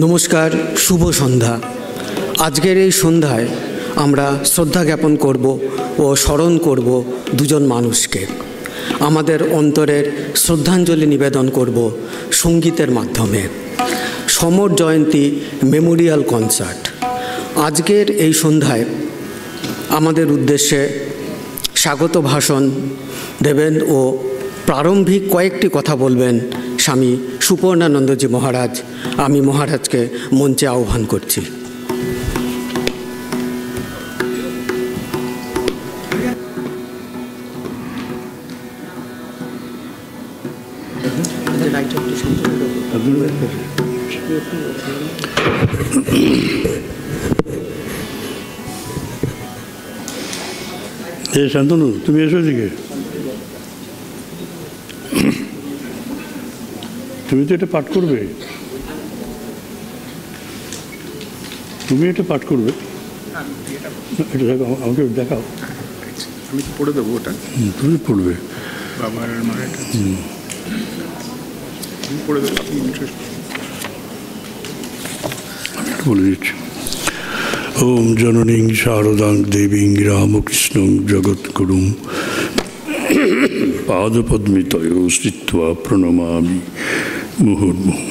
নমস্কার, শুভ সন্ধ্যা। আজকের এই সন্ধ্যায় আমরা শ্রদ্ধা জ্ঞাপন করব ও স্মরণ করব দুজন মানুষকে। আমাদের অন্তরের শ্রদ্ধাঞ্জলি নিবেদন করব সঙ্গীতের মাধ্যমে। সমর জয়ন্তী মেমোরিয়াল কনসার্ট। আজকের এই সন্ধ্যায় আমাদের উদ্দেশ্যে স্বাগত ভাষণ দেবেন ও প্রারম্ভিক কয়েকটি কথা বলবেন স্বামী সুপর্ণানন্দজি মহারাজ। আমি মহারাজকে মঞ্চে আহ্বান করছি। শান্তনু, তুমি এসো দিকে। তুমি তো এটা পাঠ করবে, তুমি এটা পাঠ করবে। এটা আমাকে দেখাও, আমি পড়ে দেবো ওটা। তুমি পড়বে, বাবার মায়ের আমি পড়ে দেবো, আপনি ইন্টারেস্ট বলে দিচ্ছি। ওম জননীং শারদাং দেবীং রামকৃষ্ণং জগৎগুরুং পাদপদ্মিতয় স্থিত্বা প্রণমামি মুহুর্মুহুঃ।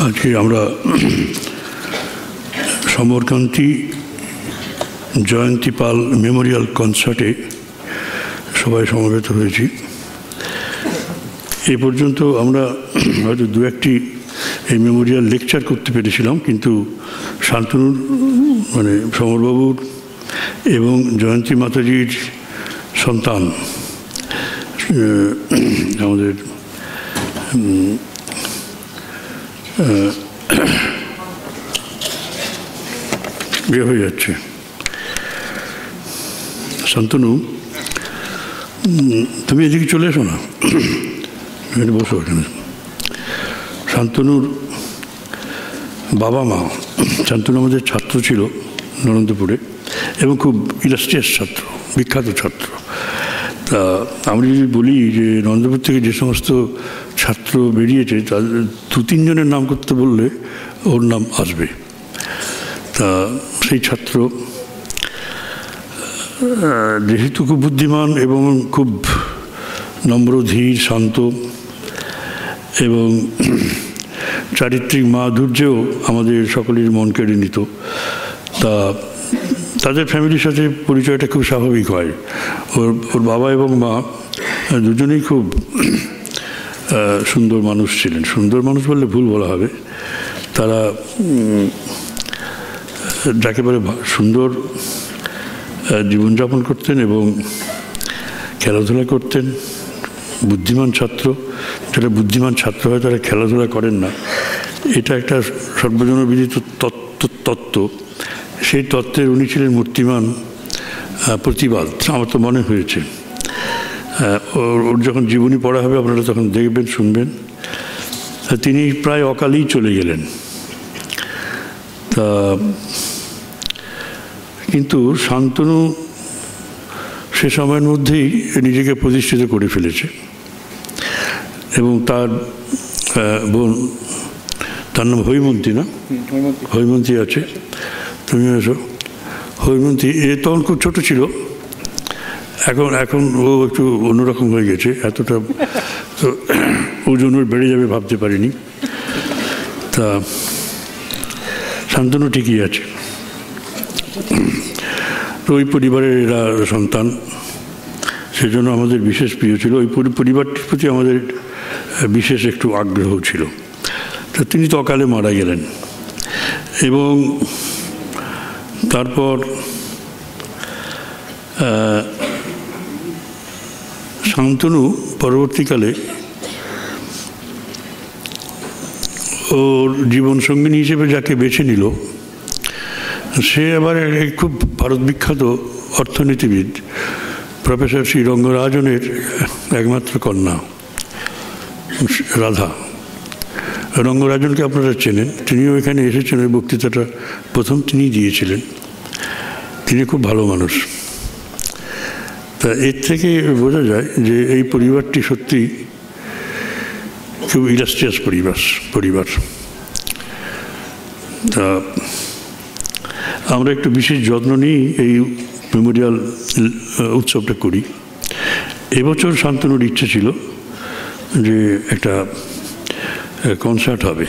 আজকে আমরা সমরকান্তি জয়ন্তী পাল মেমোরিয়াল কনসার্টে সবাই সমবেত হয়েছি। এ পর্যন্ত আমরা হয়তো দু একটি এই মেমোরিয়াল লেকচার করতে পেরেছিলাম, কিন্তু শান্তনুর মানে সমরবাবুর এবং জয়ন্তী মাতাজির সন্তান আমাদের বিয়ে হয়ে যাচ্ছে। শান্তনু, তুমি এদিকে চলে এসো না, বসো এখানে। শান্তনুর বাবা মা, শান্তনু আমাদের ছাত্র ছিল নরেন্দ্রপুরে এবং খুব ইলাস্ট্রিয়াস ছাত্র, বিখ্যাত ছাত্র। তা আমি যদি বলি যে নরেন্দ্রপুর থেকে যে সমস্ত ছাত্র বেরিয়েছে তাদের দু তিনজনের নাম করতে বললে ওর নাম আসবে। তা সেই ছাত্র যেহেতু খুব বুদ্ধিমান এবং খুব নম্র, ধীর, শান্ত এবং চারিত্রিক মাধুর্যেও আমাদের সকলের মন কেড়ে নিত। তা তাদের ফ্যামিলির সাথে পরিচয়টা খুব স্বাভাবিক হয়। ওর বাবা এবং মা দুজনেই খুব সুন্দর মানুষ ছিলেন। সুন্দর মানুষ বললে ভুল বলা হবে, তারা একেবারে সুন্দর জীবনযাপন করতেন এবং খেলাধুলা করতেন। বুদ্ধিমান ছাত্র, যারা বুদ্ধিমান ছাত্র হয় তারা খেলাধুলা করেন না, এটা একটা সর্বজনবিদিত তত্ত্ব। সেই তত্ত্বের উনি ছিলেন মূর্তিমান প্রতিবাদ, আমার তো মনে হয়েছে। ওর যখন জীবনী পড়া হবে আপনারা তখন দেখবেন, শুনবেন। তিনি প্রায় অকালেই চলে গেলেন। তা কিন্তু শান্তনু সে সময়ের মধ্যেই নিজেকে প্রতিষ্ঠিত করে ফেলেছে এবং তার বোন, তার নাম হৈমন্তী, না? হৈমন্তী আছে, তুমি এসো। হৈমন্তী তখন খুব ছোট ছিল, এখন ও একটু অন্যরকম হয়ে গেছে। এতটা ওজন ওর বেড়ে যাবে ভাবতে পারিনি। তা শান্তনু ঠিকই আছে। তো ওই পরিবারের এরা সন্তান, সেজন্য আমাদের বিশেষ প্রিয় ছিল। ওই পরিবারটির প্রতি আমাদের বিশেষ একটু আগ্রহ ছিল। তো তিনি তো অকালে মারা গেলেন এবং তারপর শান্তনু পরবর্তীকালে ওর জীবনসঙ্গিনী হিসেবে যাকে বেছে নিল, সে আবার খুব ভারত বিখ্যাত অর্থনীতিবিদ প্রফেসর শ্রী রঙ্গরাজনের একমাত্র কন্যা রাধা। রঙ্গরাজনকে আপনারা চেনেন, তিনিও এখানে এসেছেন, ওই বক্তৃতাটা প্রথম তিনিই দিয়েছিলেন। তিনি খুব ভালো মানুষ। তা এর থেকে বোঝা যায় যে এই পরিবারটি সত্যি খুব ইলাস্ট্রিয়াস পরিবার। তা আমরা একটু বিশেষ যত্ন নিই এই মেমোরিয়াল উৎসবটা করি। এবছর শান্তনুর ইচ্ছে ছিল যে একটা কনসার্ট হবে,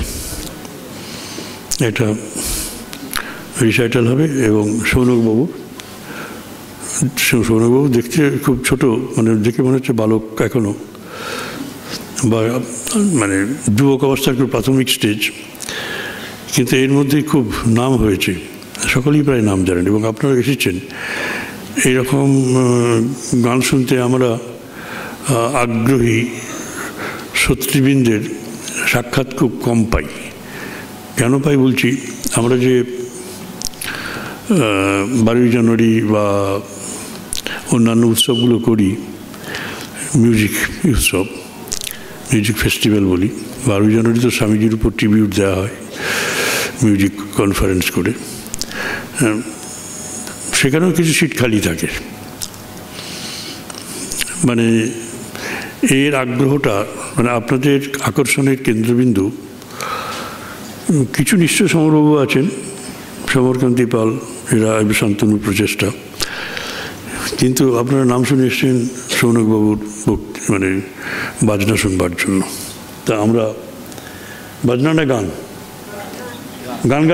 একটা রিসাইটাল হবে, এবং সৌনকবাবু দেখতে খুব ছোট, মানে দেখে মনে হচ্ছে বালক এখনও, বা মানে যুবক অবস্থার খুব প্রাথমিক স্টেজ, কিন্তু এর মধ্যেই খুব নাম হয়েছে, সকলেই প্রায় নাম জানেন। এবং আপনারা এসেছেন, এইরকম গান শুনতে আমরা আগ্রহী শ্রোতৃবৃন্দের সাক্ষাৎ খুব কম পাই। কেন পাই বলছি, আমরা যে 12ই জানুয়ারি বা অন্যান্য উৎসবগুলো করি, মিউজিক উৎসব, মিউজিক ফেস্টিভ্যাল বলি, 12ই জানুয়ারি তো স্বামীজির উপর ট্রিবিউট দেওয়া হয় মিউজিক কনফারেন্স করে, সেখানেও কিছু সিট খালি থাকে। মানে এর আগ্রহটা, মানে আপনাদের আকর্ষণের কেন্দ্রবিন্দু কিছু নিশ্চয় সমরবাবু আছেন, সমরকান্তি পাল, এরা শান্তনুর প্রচেষ্টা, কিন্তু আপনারা নাম শুনে এসছেন সৌনকবাবুর মানে বাজনা শুনবার জন্য। তা আমরা বাজনা না গান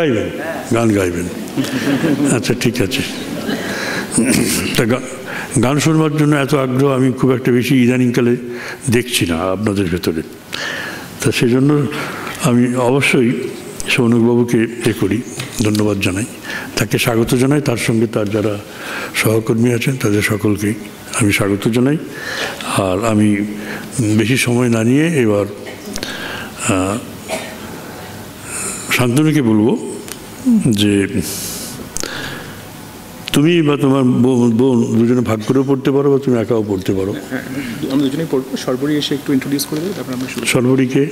গাইবেন? আচ্ছা, ঠিক আছে। তা গান শুনবার জন্য এত আগ্রহ আমি খুব একটা বেশি ইদানিংকালে দেখছি না আপনাদের ভেতরে। তা সেজন্য আমি অবশ্যই সৌনকবাবুকে ধন্যবাদ জানাই, তাকে স্বাগত জানাই, তার সঙ্গে তার যারা সহকর্মী আছেন তাদের সকলকেই আমি স্বাগত জানাই। আর আমি বেশি সময় না নিয়ে এবার শান্তনুকে বলবো যে তুমি বা তোমার বোন দুজনে ভাগ করেও পড়তে পারো, বা তুমি একাও পড়তে পারো। আমরা দুজনেই পড়বো। সর্বরী এসে একটু ইন্ট্রোডিউস করে দেবে, তারপর আমরা শুরু। সর্বরীকে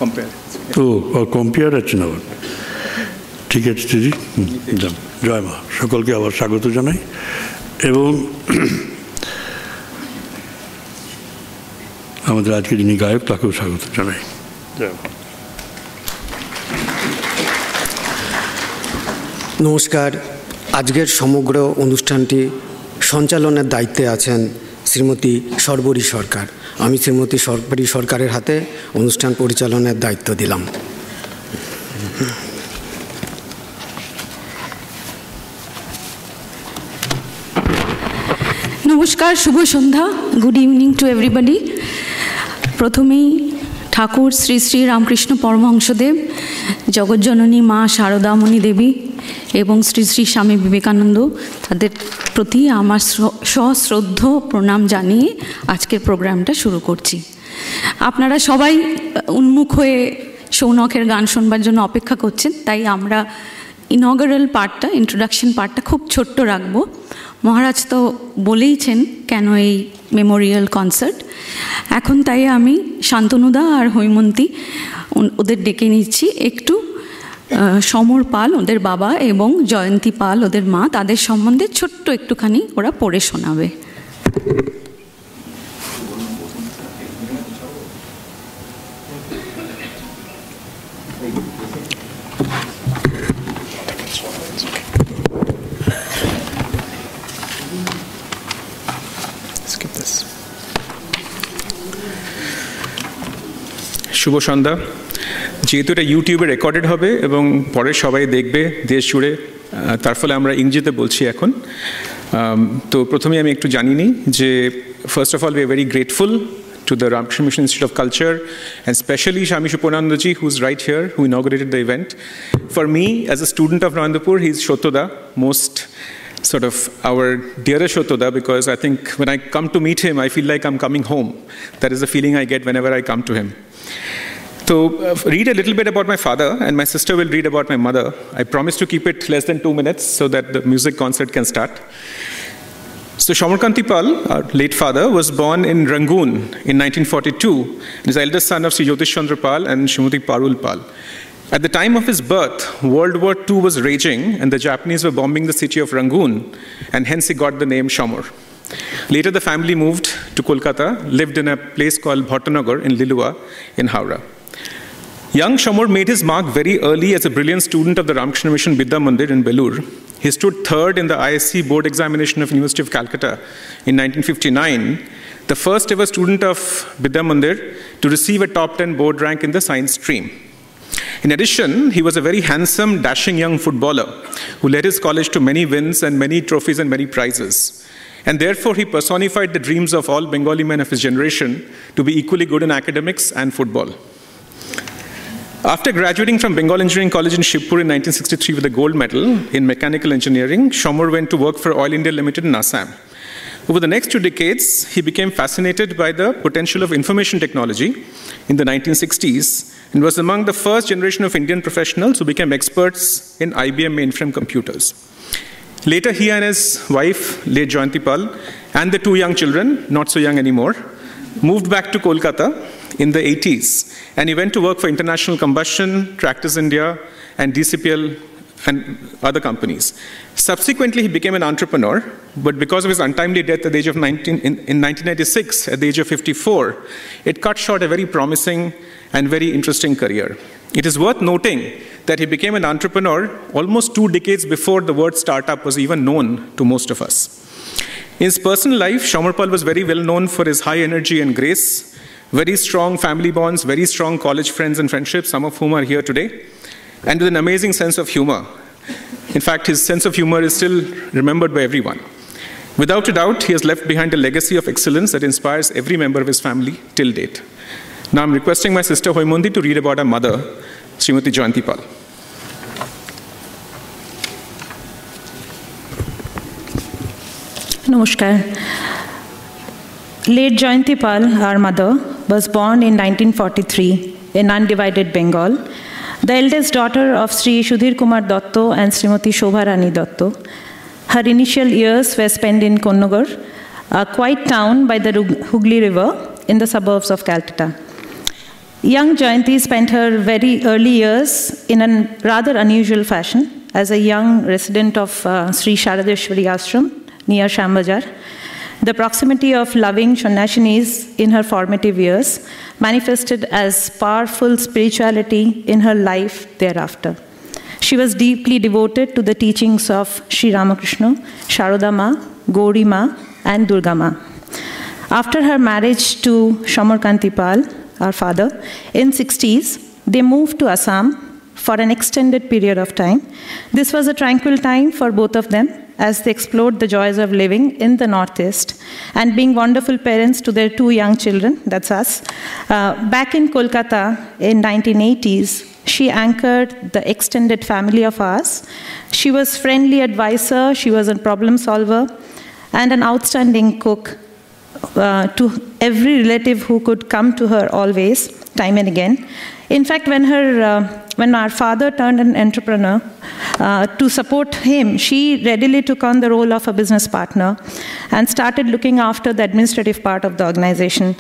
কম্পেয়ার কম্পেয়ার আছে না? ঠিক আছে দিদি, যান। জয় মা। সকলকে আবার স্বাগত জানাই, এবং আমাদের আজকে যিনি গায়ক তাকেও স্বাগত জানাই। জয় মা। নমস্কার। আজকের সমগ্র অনুষ্ঠানটি সঞ্চালনের দায়িত্বে আছেন শ্রীমতী সর্বরী সরকার। আমি শ্রীমতী সর্বরী সরকারের হাতে অনুষ্ঠান পরিচালনার দায়িত্ব দিলাম। নমস্কার, শুভ সন্ধ্যা, গুড ইভিনিং টু এভরিবডি। প্রথমেই ঠাকুর শ্রী শ্রী রামকৃষ্ণ পরমহংসদেব, জগজ্জননী মা শারদামণি দেবী এবং শ্রী শ্রী স্বামী বিবেকানন্দ, তাদের প্রতি আমার সশ্রদ্ধ প্রণাম জানিয়ে আজকের প্রোগ্রামটা শুরু করছি। আপনারা সবাই উন্মুখ হয়ে সৌনকের গান শুনবার জন্য অপেক্ষা করছেন, তাই আমরা ইনঅগারাল পার্টটা, ইন্ট্রোডাকশন পার্টটা খুব ছোট্ট রাখবো। মহারাজ তো বলেইছেন কেন এই মেমোরিয়াল কনসার্ট। এখন তাই আমি শান্তনুদা আর হৈমন্তী ওদের ডেকে নিচ্ছি, একটু সমর পাল ওদের বাবা এবং জয়ন্তী পাল ওদের মা, তাদের সম্বন্ধে ছোট্ট একটুখানি ওরা পড়ে শোনাবে। শুভ সন্ধ্যা। যেহেতু এটা ইউটিউবে রেকর্ডেড হবে এবং পরে সবাই দেখবে দেশ জুড়ে, তার ফলে আমরা ইংরেজিতে বলছি এখন। তো প্রথমেই আমি একটু জানি নি যে first of all we are very grateful to the Ramakrishna Mission Institute of Culture, and especially Shami Shuponandaji, who's right here, who inaugurated the event. For me, as a student of Nandapur, he's Shotoda, most sort of our dearest Shotoda, because I think when I come to meet him, I feel like I'm coming home. That is the feeling I get whenever I come to him. So read a little bit about my father, and my sister will read about my mother. I promise to keep it less than 2 minutes so that the music concert can start. So Shomarkanti Pal, our late father, was born in Rangoon in 1942. His eldest son of Sri Jyotish Chandra Pal and Srimati Parul Pal. At the time of his birth, World War II was raging and the Japanese were bombing the city of Rangoon, and hence he got the name Shomar. Later the family moved to Kolkata, lived in a place called Bhattanagar in Lilua in Howrah. Young Shomar made his mark very early as a brilliant student of the Ramakrishna Mission Vidya Mandir in Belur. He stood third in the ISC board examination of University of Calcutta in 1959, the first ever student of Vidya Mandir to receive a top 10 board rank in the science stream. In addition, he was a very handsome, dashing young footballer who led his college to many wins and many trophies and many prizes. And therefore, he personified the dreams of all Bengali men of his generation to be equally good in academics and football. After graduating from Bengal Engineering College in Shibpur in 1963 with a gold medal in mechanical engineering, Shomar went to work for Oil India Limited in Assam. Over the next 2 decades, he became fascinated by the potential of information technology in the 1960s and was among the first generation of Indian professionals who became experts in IBM mainframe computers. Later, he and his wife, late Jayanti Pal, and the 2 young children, not so young anymore, moved back to Kolkata in the 80s, and he went to work for International Combustion, Tractors India, and DCPL, and other companies. Subsequently, he became an entrepreneur, but because of his untimely death at the age of 1996, at the age of 54, it cut short a very promising and very interesting career. It is worth noting that he became an entrepreneur almost 2 decades before the word startup was even known to most of us. In his personal life, Shomar Pal was very well known for his high energy and grace, very strong family bonds, very strong college friends and friendships, some of whom are here today, and with an amazing sense of humor. In fact, his sense of humor is still remembered by everyone. Without a doubt, he has left behind a legacy of excellence that inspires every member of his family till date. Now I'm requesting my sister Hoymundi to read about her mother, Srimati Jayanti Pal. Namaskar. Late Jayanti Pal, our mother, was born in 1943 in undivided Bengal, the eldest daughter of Sri Sudhir Kumar Datto and Srimati Shobha Rani Datto. Her initial years were spent in Konnagar, a quiet town by the Hooghly River in the suburbs of Calcutta. Young Jayanti spent her very early years in a rather unusual fashion as a young resident of Sri Sharadeshwari Ashram near Shambazar. The proximity of loving Sannyasinnis in her formative years manifested as powerful spirituality in her life thereafter. She was deeply devoted to the teachings of Sri Ramakrishna, Sharoda Ma, Gauri Ma, and Durga Ma. After her marriage to Shomarkanti Pal, our father, in 60s, they moved to Assam for an extended period of time. This was a tranquil time for both of them as they explored the joys of living in the Northeast and being wonderful parents to their 2 young children, that's us. Back in Kolkata in 1980s, she anchored the extended family of ours. She was friendly advisor, she was a problem solver, and an outstanding cook to every relative who could come to her always, time and again. In fact, when our father turned an entrepreneur, to support him, she readily took on the role of a business partner and started looking after the administrative part of the organization.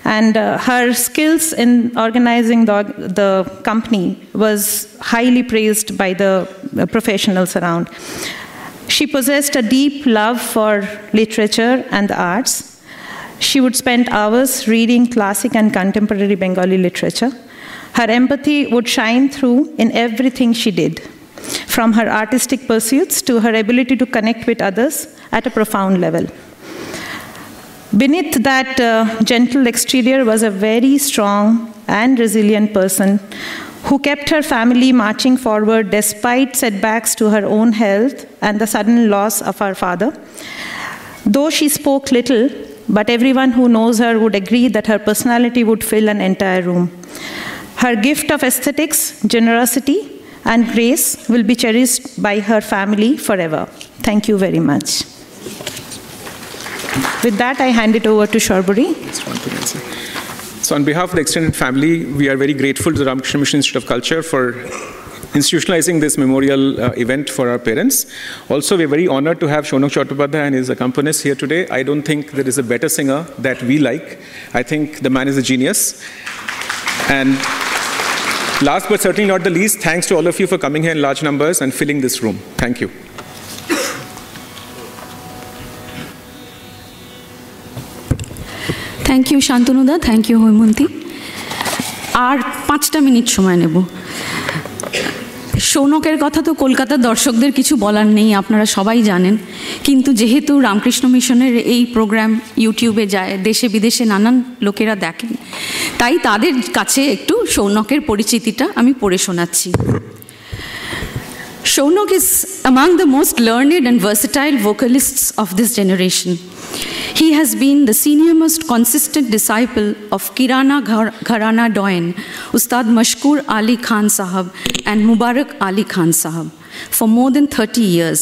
And her skills in organizing the company was highly praised by the professionals around. She possessed a deep love for literature and the arts. She would spend hours reading classic and contemporary Bengali literature. Her empathy would shine through in everything she did, from her artistic pursuits to her ability to connect with others at a profound level. Beneath that gentle exterior was a very strong and resilient person who kept her family marching forward despite setbacks to her own health and the sudden loss of her father. Though she spoke little, but everyone who knows her would agree that her personality would fill an entire room. Her gift of aesthetics, generosity, and grace will be cherished by her family forever. Thank you very much. With that, I hand it over to Sharburi. So on behalf of the extended family, we are very grateful to the Ramakrishna Mission Institute of Culture for institutionalizing this memorial event for our parents. Also, we're very honored to have Shaunak Chattopadhyay and his accompanist here today. I don't think there is a better singer that we like. I think the man is a genius. And last but certainly not the least, thanks to all of you for coming here in large numbers and filling this room. Thank you. Thank you শান্তনুদা, thank you Haimanti. আর 5টা minute সময় নেব। শৌনকের কথা তো কলকাতার দর্শকদের কিছু বলার নেই, আপনারা সবাই জানেন। কিন্তু যেহেতু রামকৃষ্ণ মিশনের এই প্রোগ্রাম ইউটিউবে যায়, দেশে বিদেশে নানান লোকেরা দেখেন, তাই তাদের কাছে একটু শৌনকের পরিচিতিটা আমি পড়ে শোনাচ্ছি। Shaunak is among the most learned and versatile vocalists of this generation. He has been the senior most consistent disciple of Kirana Gharana Doyen, Ustad Mashkoor Ali Khan Sahab and Mubarak Ali Khan Sahab for more than 30 years.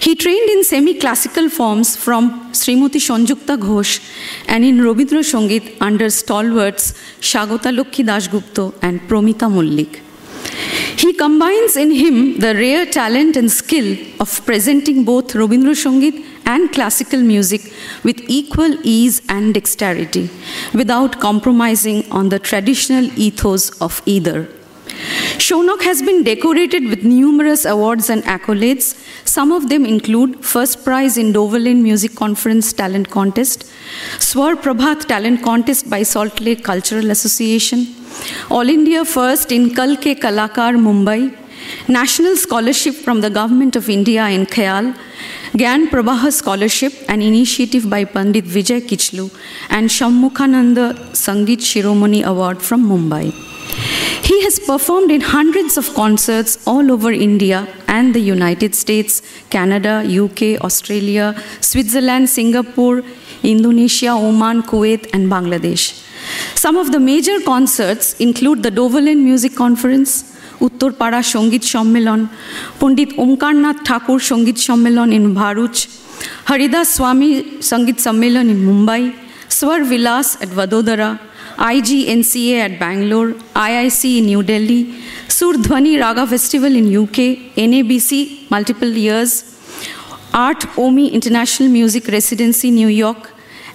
He trained in semi-classical forms from Srimati Sanjukta Ghosh and in Rabindra Sangeet under stalwarts Shagota Lokhi Dasgupta and Promita Mullik. He combines in him the rare talent and skill of presenting both Rabindra Sangeet and classical music with equal ease and dexterity, without compromising on the traditional ethos of either. Shaunak has been decorated with numerous awards and accolades. Some of them include First Prize in Dover Music Conference Talent Contest, Swar Prabhat Talent Contest by Salt Lake Cultural Association, All India First in Kal Ke Kalakar Mumbai, National Scholarship from the Government of India in Khayal, Gyan Prabha Scholarship, an initiative by Pandit Vijay Kichlu, and Shammukhananda Sangeet Shiromani Award from Mumbai. He has performed in hundreds of concerts all over India and the United States, Canada, UK, Australia, Switzerland, Singapore, Indonesia, Oman, Kuwait, and Bangladesh. Some of the major concerts include the Doverland Music Conference, Uttarpara Sangeet Sammelon, Pandit Omkarnath Thakur Sangeet Sammelon in Bharuch, Haridas Swami Sangeet Sammelon in Mumbai, Swar Vilas at Vadodara, IGNCA at Bangalore, IIC in New Delhi, Surdhwani Raga Festival in UK, NABC multiple years, Art OMI International Music Residency New York,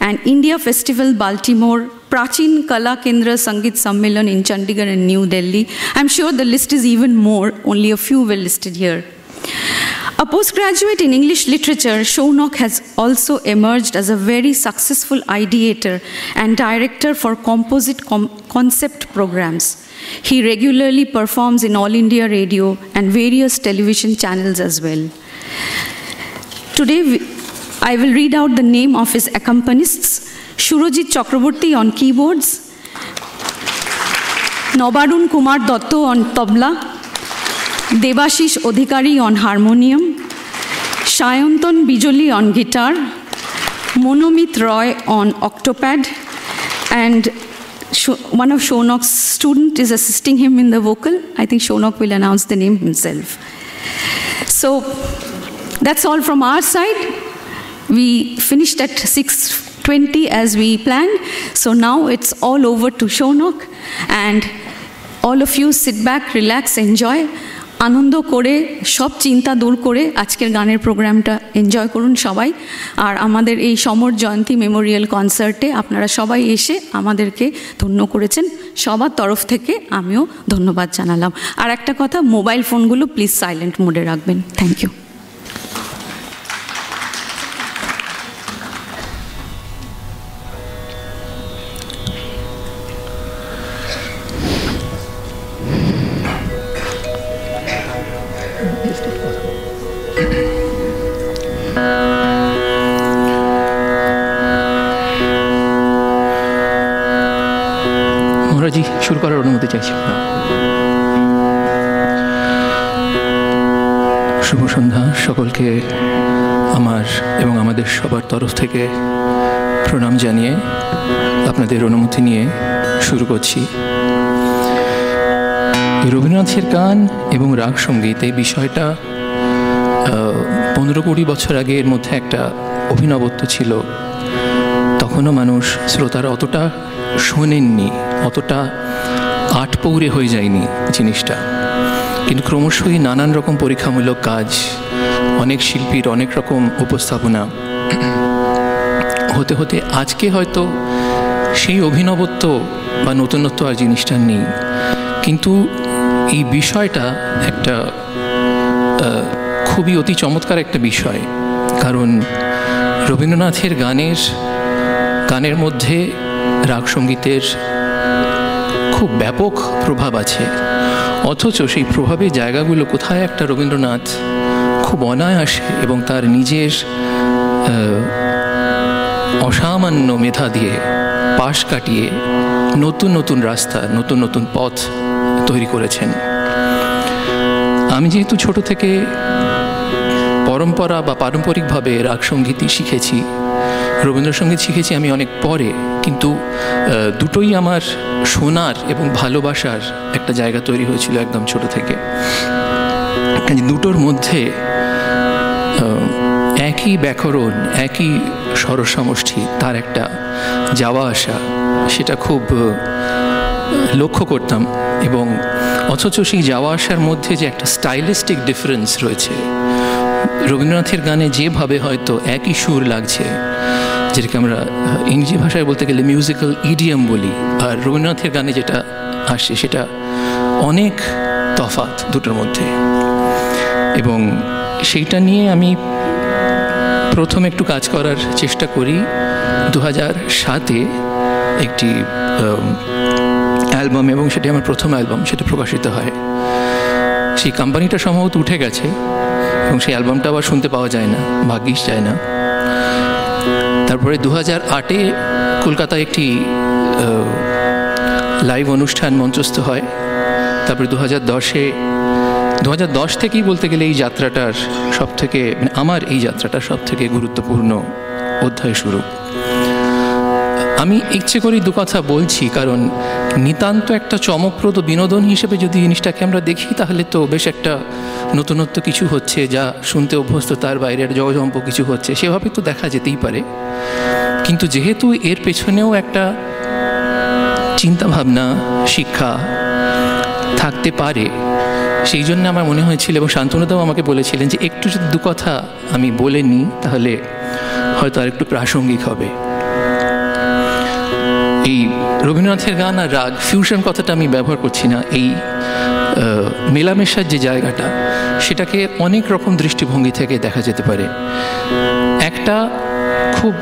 and India Festival Baltimore, Prachin Kala Kendra Sangeet Sammelan in Chandigarh and New Delhi. I'm sure the list is even more, only a few were listed here. A postgraduate in English literature, Shaunak has also emerged as a very successful ideator and director for composite concept programs. He regularly performs in All India Radio and various television channels as well. Today, I will read out the name of his accompanists. Surojit Chakraborty on keyboards, Nobarun Kumar Dotto on tabla, Debashish Odhikari on harmonium, Shayantan Bijoli on guitar, Monomit Roy on octopad, and one of Shaunak's students is assisting him in the vocal. I think Shaunak will announce the name himself. So that's all from our side. We finished at 6:20 as we planned. So now it's all over to Shaunak, and all of you sit back, relax, enjoy. আনন্দ করে সব চিন্তা দূর করে আজকের গানের প্রোগ্রামটা enjoy করুন সবাই। আর আমাদের এই সমর জয়ন্তী মেমোরিয়াল কনসার্টে আপনারা সবাই এসে আমাদেরকে ধন্য করেছেন, সবার তরফ থেকে আমিও ধন্যবাদ জানালাম। আর একটা কথা, মোবাইল ফোনগুলো প্লিজ সাইলেন্ট মোডে রাখবেন। Thank you. মহারাজি, শুরু করার অনুমতি চাইছি। শুভ সন্ধ্যা সকলকে। আমার এবং আমাদের সবার তরফ থেকে প্রণাম জানিয়ে আপনাদের অনুমতি নিয়ে শুরু করছি। রবীন্দ্রনাথের গান এবং রাগ সঙ্গীত এই বিষয়টা 15-20 বছর আগে এর মধ্যে একটা অভিনবত্ব ছিল। তখনও মানুষ শ্রোতারা অতটা শোনেননি, অতটা আটপৌরে হয়ে যায়নি জিনিসটা। কিন্তু ক্রমশই নানান রকম পরীক্ষামূলক কাজ, অনেক শিল্পীর অনেক রকম উপস্থাপনা হতে হতে আজকে হয়তো সেই অভিনবত্ব বা নতুনত্ব আর জিনিসটা নেই। কিন্তু এই বিষয়টা একটা খুবই অতি চমৎকার একটা বিষয়, কারণ রবীন্দ্রনাথের গানের মধ্যে রাগ সঙ্গীতের খুব ব্যাপক প্রভাব আছে, অথচ সেই প্রভাবের জায়গাগুলো কোথায় একটা রবীন্দ্রনাথ খুব অনায়াসে এবং তার নিজের অসামান্য মেধা দিয়ে পাশ কাটিয়ে নতুন নতুন রাস্তা, নতুন নতুন পথ তৈরি করেছেন। আমি যেহেতু ছোট থেকে পরম্পরা বা পারম্পরিকভাবে রাগ সঙ্গীতই শিখেছি, রবীন্দ্রসঙ্গীত শিখেছি আমি অনেক পরে, কিন্তু দুটোই আমার শোনার এবং ভালোবাসার একটা জায়গা তৈরি হয়েছিল একদম ছোট থেকে। দুটোর মধ্যে একই ব্যাকরণ, একই স্বরসমষ্টি, তার একটা যাওয়া আসা, সেটা খুব লক্ষ্য করতাম। এবং অথচ সেই যাওয়া আসার মধ্যে যে একটা স্টাইলিস্টিক ডিফারেন্স রয়েছে, রবীন্দ্রনাথের গানে যেভাবে হয়তো একই সুর লাগছে, যেটাকে আমরা ইংরেজি ভাষায় বলতে গেলে মিউজিক্যাল ইডিয়াম বলি, আর রবীন্দ্রনাথের গানে যেটা আসছে সেটা অনেক তফাৎ দুটোর মধ্যে। এবং সেইটা নিয়ে আমি প্রথম একটু কাজ করার চেষ্টা করি। 2007-এ একটি অ্যালবাম, এবং সেটি আমার প্রথম অ্যালবাম, সেটা প্রকাশিত হয়। সেই কোম্পানিটা সম্ভবত উঠে গেছে এবং সেই অ্যালবামটা আবার শুনতে পাওয়া যায় না, ভাগ্যিস যায় না। তারপরে 2008-এ কলকাতায় একটি লাইভ অনুষ্ঠান মঞ্চস্থ হয়। তারপরে 2010 থেকেই বলতে গেলে এই যাত্রাটার সবথেকে, আমার এই যাত্রাটার সবথেকে গুরুত্বপূর্ণ অধ্যায় শুরু। আমি ইচ্ছে করি দু কথা বলছি, কারণ নিতান্ত একটা চমকপ্রদ বিনোদন হিসেবে যদি জিনিসটাকে আমরা দেখি, তাহলে তো বেশ একটা নতুনত্ব কিছু হচ্ছে, যা শুনতে অভ্যস্ত তার বাইরের জগজম্প কিছু হচ্ছে, সেভাবে তো দেখা যেতেই পারে। কিন্তু যেহেতু এর পেছনেও একটা চিন্তাভাবনা, শিক্ষা থাকতে পারে, সেই জন্য আমার মনে হয়েছিল, এবং শান্তনুদাও আমাকে বলেছিলেন যে একটু যদি দু কথা আমি বলে নিই তাহলে হয়তো আর একটু প্রাসঙ্গিক হবে। এই রবীন্দ্রনাথের গান আর রাগ ফিউশন কথাটা আমি ব্যবহার করছি না, এই মেলামেশার যে জায়গাটা, সেটাকে অনেক রকম দৃষ্টিভঙ্গি থেকে দেখা যেতে পারে। একটা খুব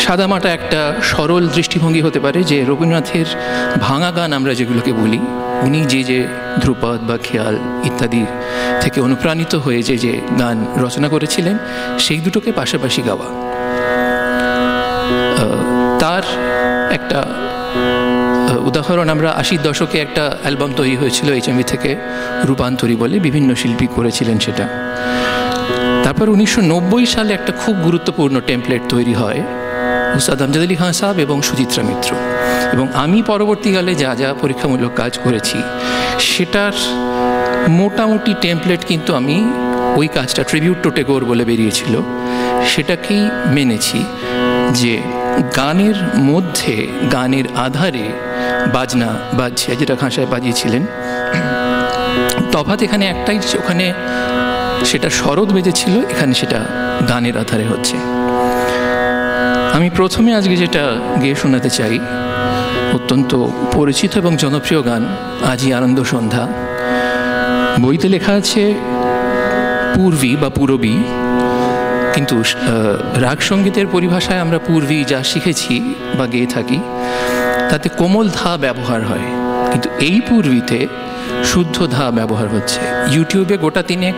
সাদামাটা একটা সরল দৃষ্টিভঙ্গি হতে পারে যে রবীন্দ্রনাথের ভাঙা গান আমরা যেগুলোকে বলি, উনি যে ধ্রুপদ বা খেয়াল ইত্যাদি থেকে অনুপ্রাণিত হয়ে যে গান রচনা করেছিলেন, সেই দুটোকে পাশাপাশি গাওয়া। তার একটা উদাহরণ, আমরা 80-র দশকে একটা অ্যালবাম তৈরি হয়েছিল HMV থেকে, রূপান্তরী বলে, বিভিন্ন শিল্পী করেছিলেন সেটা। তারপর 1990 সালে একটা খুব গুরুত্বপূর্ণ টেমপ্লেট তৈরি হয় উস্তাদ আমজাদ আলী খান সাহেব এবং সুচিত্রা মিত্র, এবং আমি পরবর্তীকালে যা যা পরীক্ষামূলক কাজ করেছি সেটার মোটামুটি টেমপ্লেট কিন্তু আমি ওই কাজটা ট্রিবিউট টু টেগোর বলে বেরিয়েছিল, সেটাকেই মেনেছি। যে গানের মধ্যে, গানের আধারে বাজনা বাজছে, যেটা খান সাহেব বাজিয়েছিলেন, তফাৎ এখানে একটাই, ওখানে সেটা শরৎ বেজেছিল, এখানে সেটা গানের আধারে হচ্ছে। আমি প্রথমে আজকে যেটা গেয়ে শোনাতে চাই, অত্যন্ত পরিচিত এবং জনপ্রিয় গান, আজই আনন্দ সন্ধ্যা। বইতে লেখা আছে পূর্বী বা পূরবী, কিন্তু রাগ সঙ্গীতের পরিভাষায় আমরা পূর্বী যা শিখেছি বা গেয়ে থাকি, তাতে কোমল ধা ব্যবহার হয়, কিন্তু এই পূর্বীতে শুদ্ধ ধা ব্যবহার হচ্ছে। ইউটিউবে গোটা তিনেক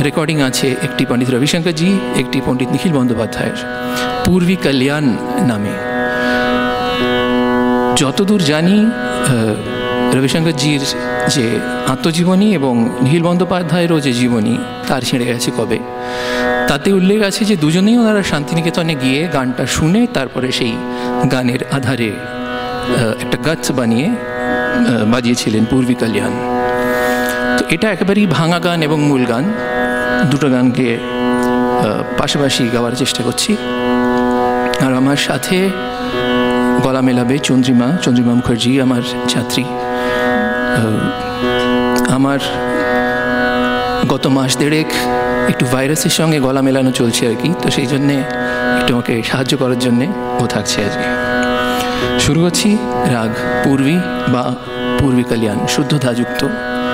রেকর্ডিং আছে, একটি পণ্ডিত রবিশঙ্করজি, একটি পণ্ডিত নিখিল বন্দ্যোপাধ্যায়ের, পূর্বী কল্যাণ নামে। যতদূর জানি রবিশঙ্করজির যে আত্মজীবনী এবং নিখিল বন্দ্যোপাধ্যায়েরও যে জীবনী, তার ছেড়ে গেছে কবে, তাতে উল্লেখ আছে যে দুজনেই ওনারা শান্তিনিকেতনে গিয়ে গানটা শুনে তারপরে সেই গানের আধারে একটা গাছ বানিয়ে বাজিয়েছিলেন পূর্বী কল্যাণ। তো এটা একেবারেই ভাঙা গান এবং মূল গান, দুটো গানকে পাশাপাশি গাওয়ার চেষ্টা করছি। আর আমার সাথে গলা মেলাবে চন্দ্রিমা মুখার্জি, আমার ছাত্রী। আমার গত মাস দেড়েক একটু ভাইরাসের সঙ্গে গলা মেলানো চলছে আর কি, তো সেই জন্যে একটু আমাকে সাহায্য করার জন্যে ও থাকছে আজকে। শুরু করছি রাগ পূর্বী বা পূর্বী কল্যাণ, শুদ্ধ ধাযুক্ত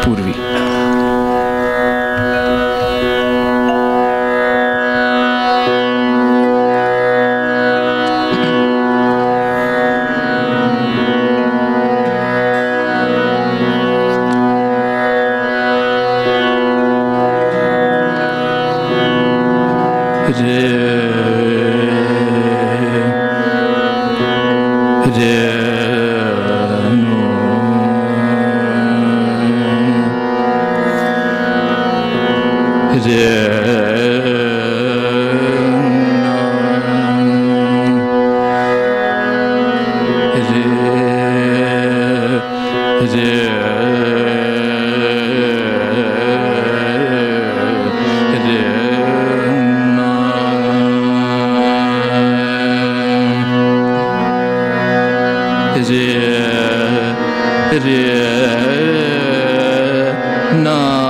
পূর্বী। re re na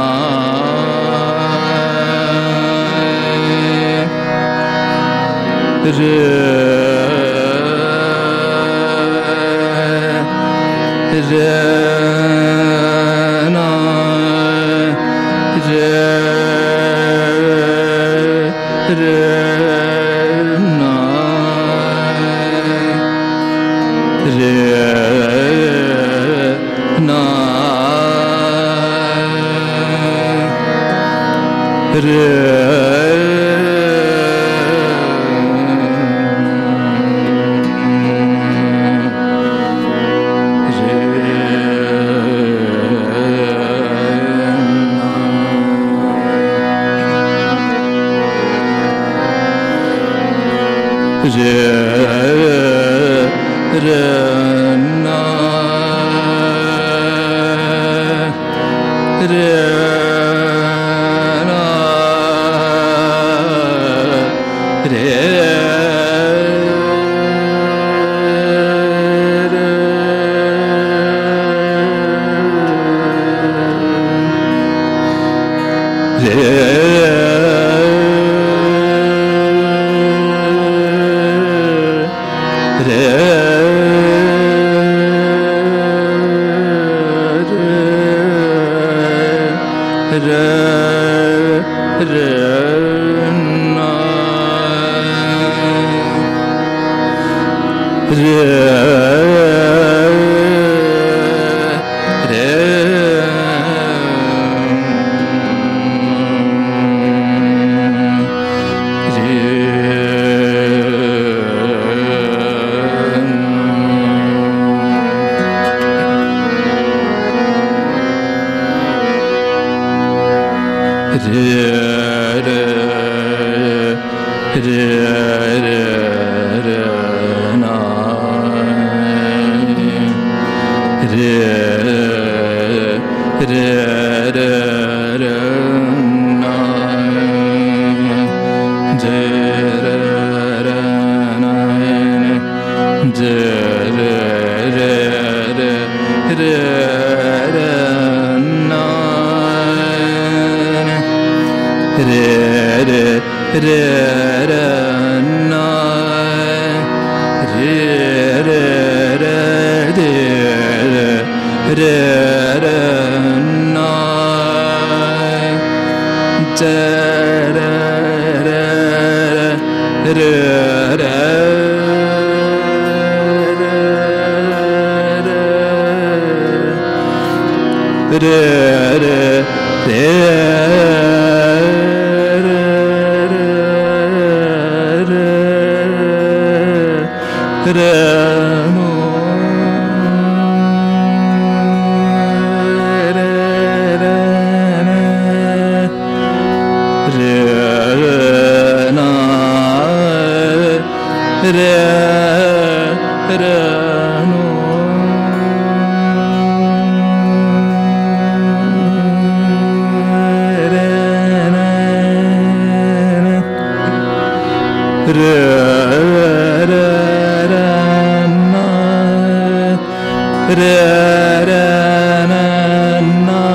na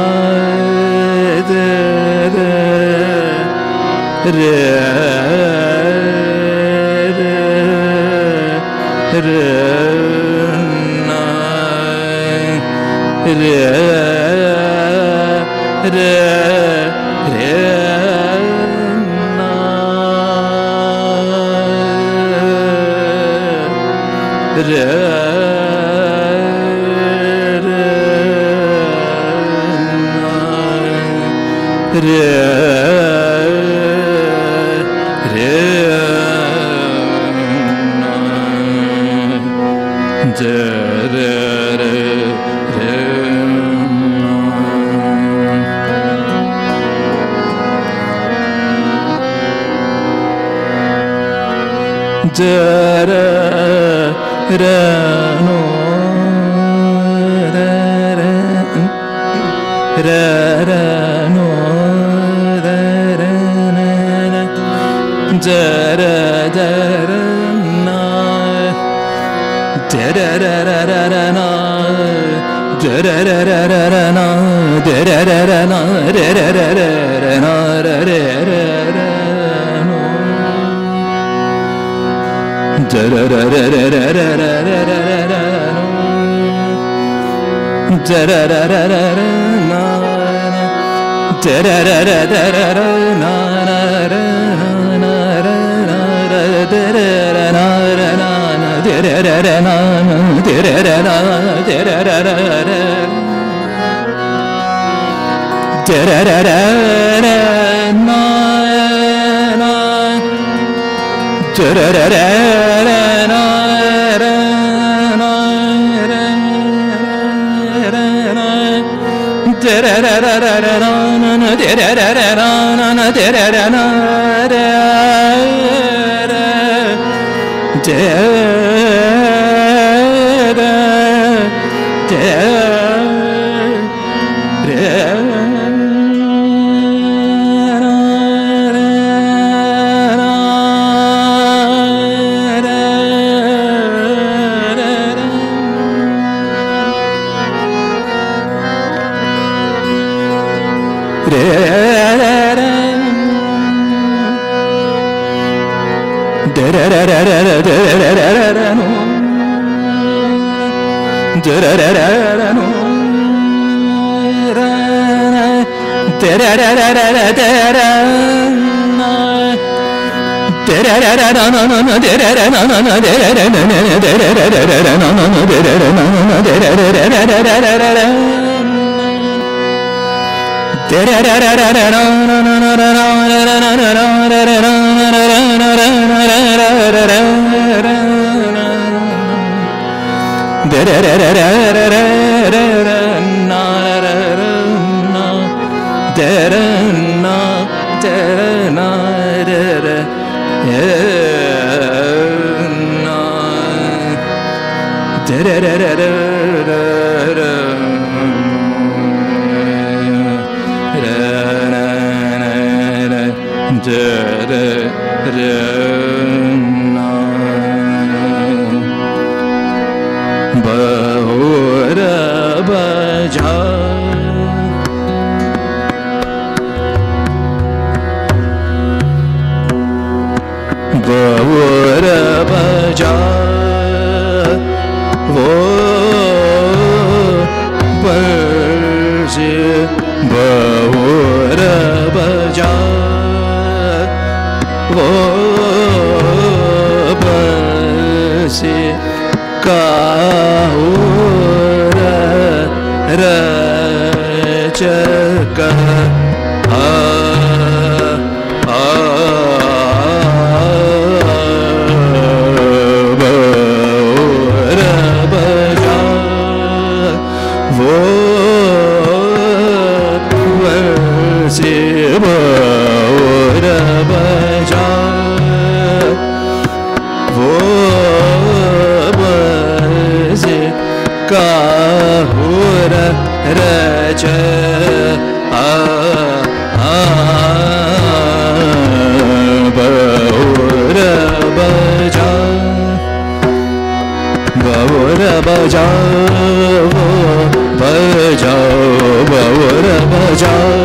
बजाओ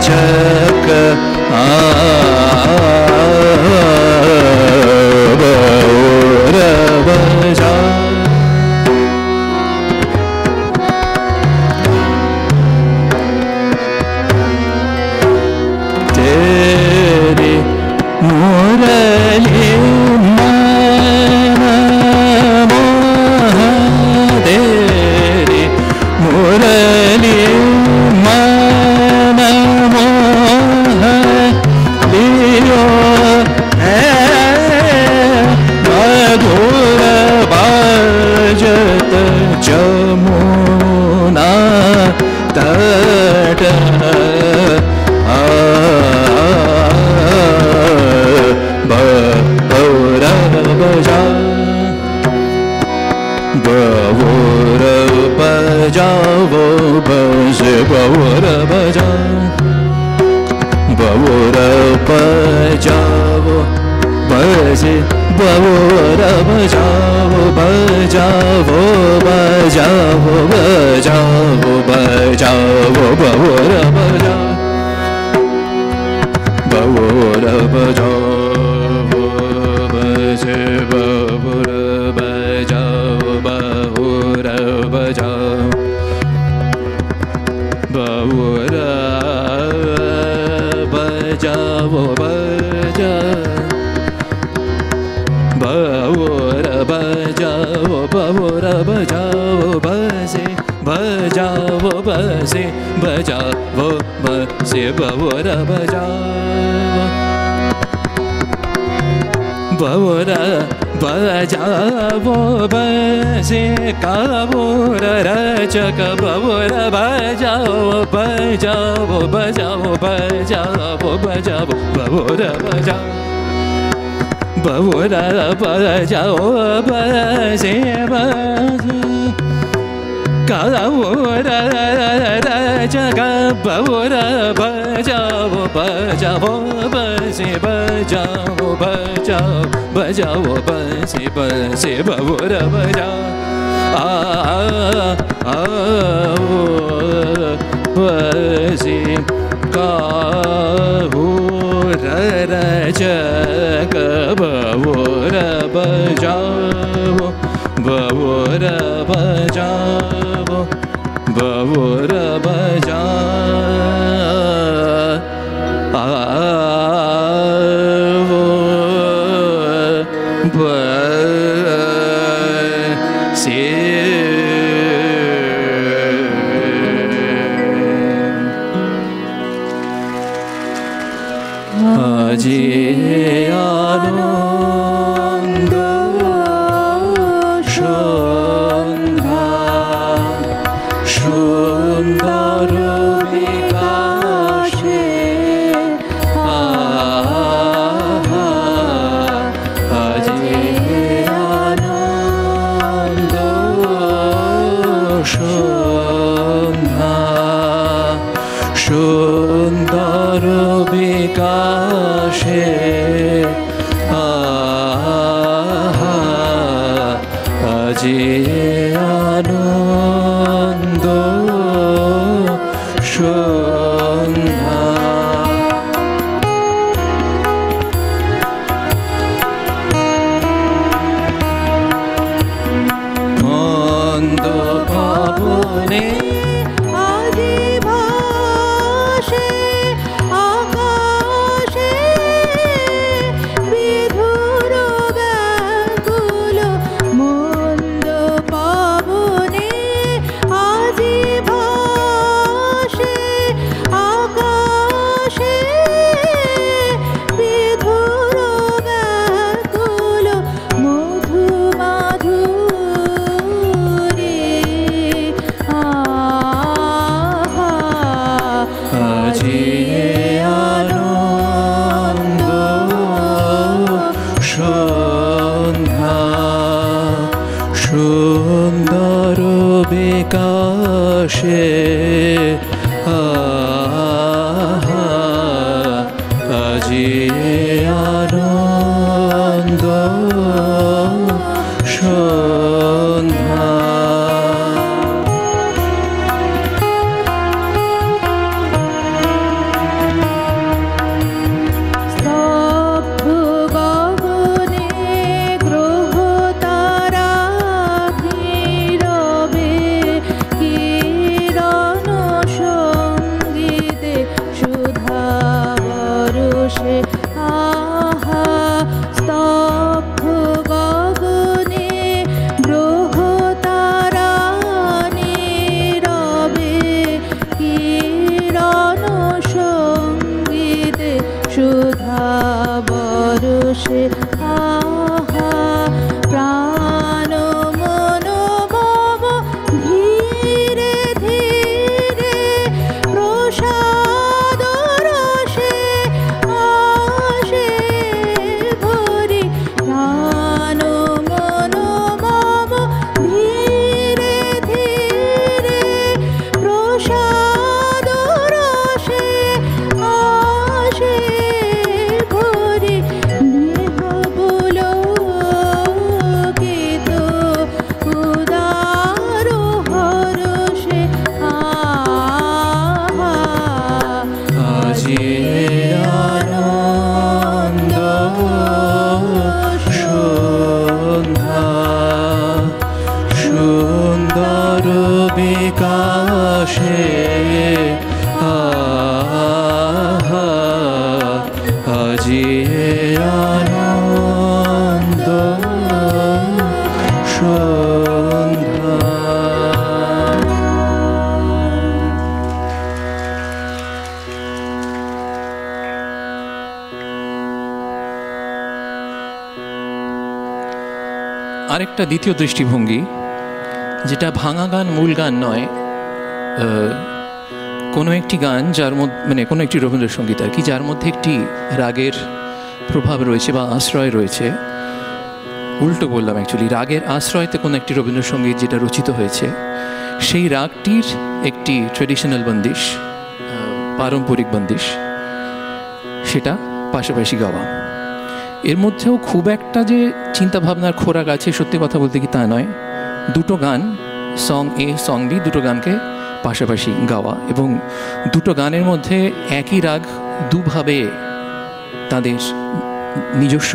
झक बौर बजा तेरी मुरली मन मोह तेरी मुरली मन मोह लियो है मधुर बाजत जमुना तट बौर बजा बौर बजाओ बस बौर बजा बौर बजाओ बस बौर बजाओ बजाओ बजाओ बजाओ बजाओ बौर बजा बौर बजाओ बस बौर बजाओ बौर बजाओ बौर बजाओ बजा बौर बजाओ बौर बजाओ बसे बजाओ बसे बजाओ बसे बौर बजाओ बौर बजाओ बसे काबोर रचक बौर बजाओ बजाओ बजाओ बजाओ बजाओ बौर बजाओ बौर बजाओ बसे काबोर रचक बौर बजाओ बजाओ बसे बजाओ बजाओ बजाओ बसे बसे बौर बजाओ बसे काबोर रचक बौर बजाओ बौर बजाओ बौर बजाओ बसे আজি আনন্দ সন্ধ্যা সুন্দর বিকাশে আজি আনন্দ সন্ধ্যা সুন্দর বিকাশে আজি আনন্দ সন্ধ্যা মন্দ পাবনে সুন্দর বিকাশে আজি আনন্দ সন্ধ্যা আকাশে আজি আনন্দ সন্ধ্যা। আরেকটা দ্বিতীয় দৃষ্টিভঙ্গি, যেটা ভাঙা গান মূল গান নয়, কোনো একটি গান যার মধ্যে মানে কোনো একটি রবীন্দ্রসঙ্গীত আর কি, যার মধ্যে একটি রাগের প্রভাব রয়েছে বা আশ্রয় রয়েছে। উল্টো বললাম, অ্যাকচুয়ালি রাগের আশ্রয়তে কোনো একটি রবীন্দ্রসঙ্গীত যেটা রচিত হয়েছে, সেই রাগটির একটি ট্রেডিশনাল বন্দিশ, পারম্পরিক বন্দিশ, সেটা পাশাপাশি গাওয়া। এর মধ্যেও খুব একটা যে চিন্তাভাবনার খোরাক আছে সত্যি কথা বলতে কি তা নয়। দুটো গান, সং এ সং বি, দুটো গানকে পাশাপাশি গাওয়া এবং দুটো গানের মধ্যে একই রাগ দুভাবে তাদের নিজস্ব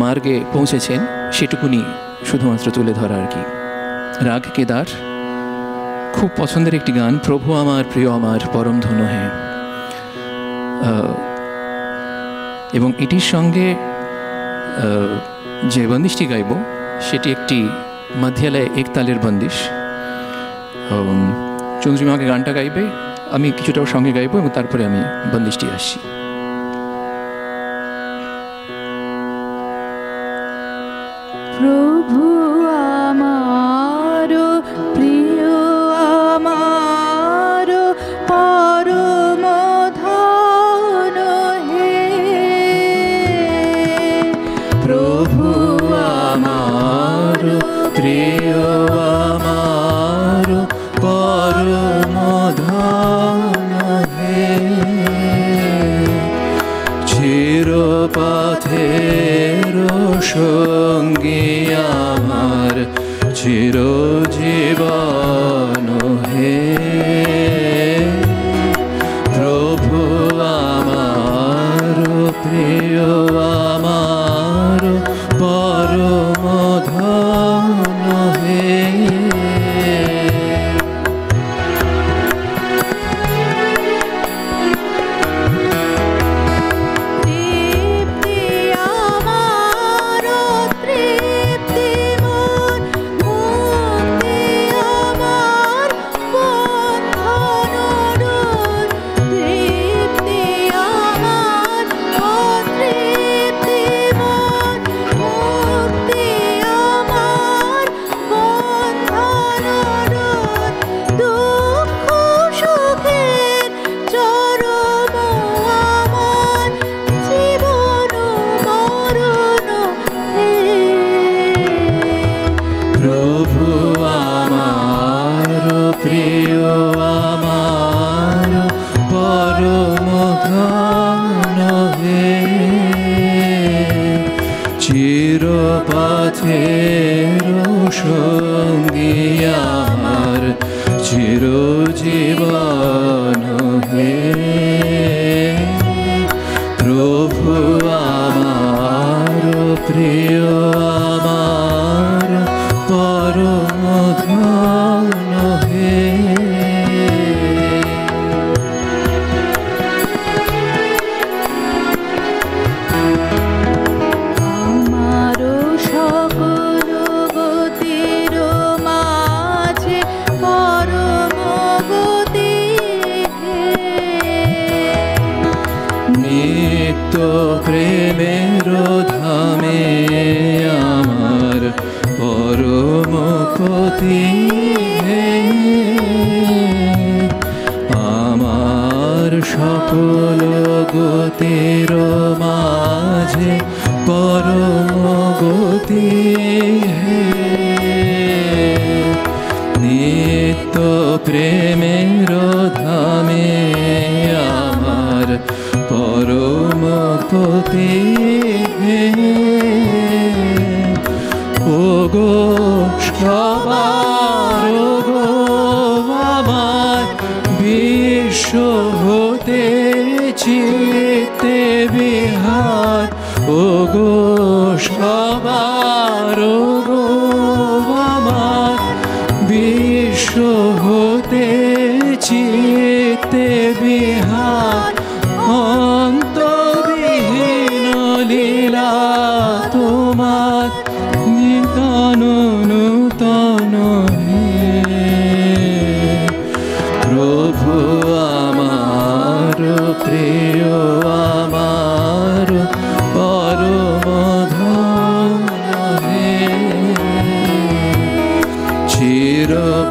মার্গে পৌঁছেছেন, সেটুকুনি শুধুমাত্র তুলে ধরা আর কি। রাগ কেদার, খুব পছন্দের একটি গান, প্রভু আমার প্রিয় আমার পরম ধনু হে। এবং এটির সঙ্গে যে বন্দিশটি গাইব সেটি একটি মাধ্যালয় একতালের বন্দিশ। চন্দ্রিমাকে গানটা গাইবে, আমি কিছুটা ওর সঙ্গে গাইবো এবং তারপরে আমি বন্দিশটি আসছি। প্রভু আমার প্রিয় আমার পরম ধনু হে, প্রভু আমার প্রিয় আমার পরম ধনু হে, চিরপথের সঙ্গী আমার চিরজীবন হে, প্রভু আমার প্রিয় আমার পরম ধনু হে। চিরপথের সঙ্গী আমার চিরজীবন হে, প্রভু আমার প্রিয় আমার পরম ধনু হে। প্রেমের ধামে আমার পরম পতি হে, আমার সকল গতির মাঝে পরম গতি হে, নিত্য প্রেমের ধামে আমার পরম পতি হে, ও গো সবার গো আমার বিশ্ব হতে চিত্তে বিহার, ও গো সবার গো আমার বিশ্ব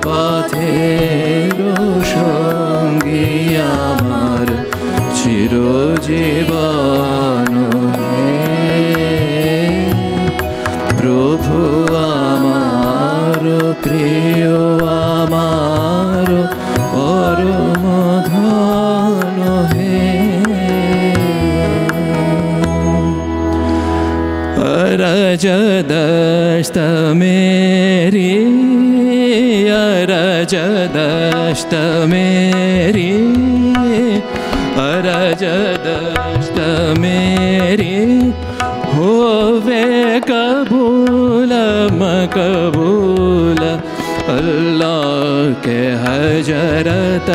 পথের সঙ্গী আমার চিরজীবন হে প্রভু আমার প্রিয় আমার পরম ধন হে अरज दस्त मेरी अरज दस्त मेरी अरज दस्त मेरी होवे कबूल मकबूल अल्लाह के हजरत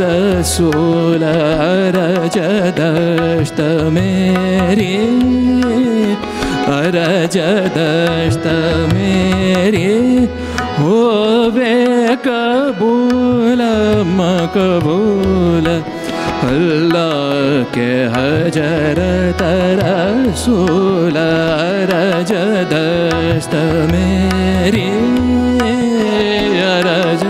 रसूल अरज दस्त मेरी अरज दस्त मेरी होवे कबूल मकबूल अल्लाह के हजरत रसूल अरज दस्त मेरी अरज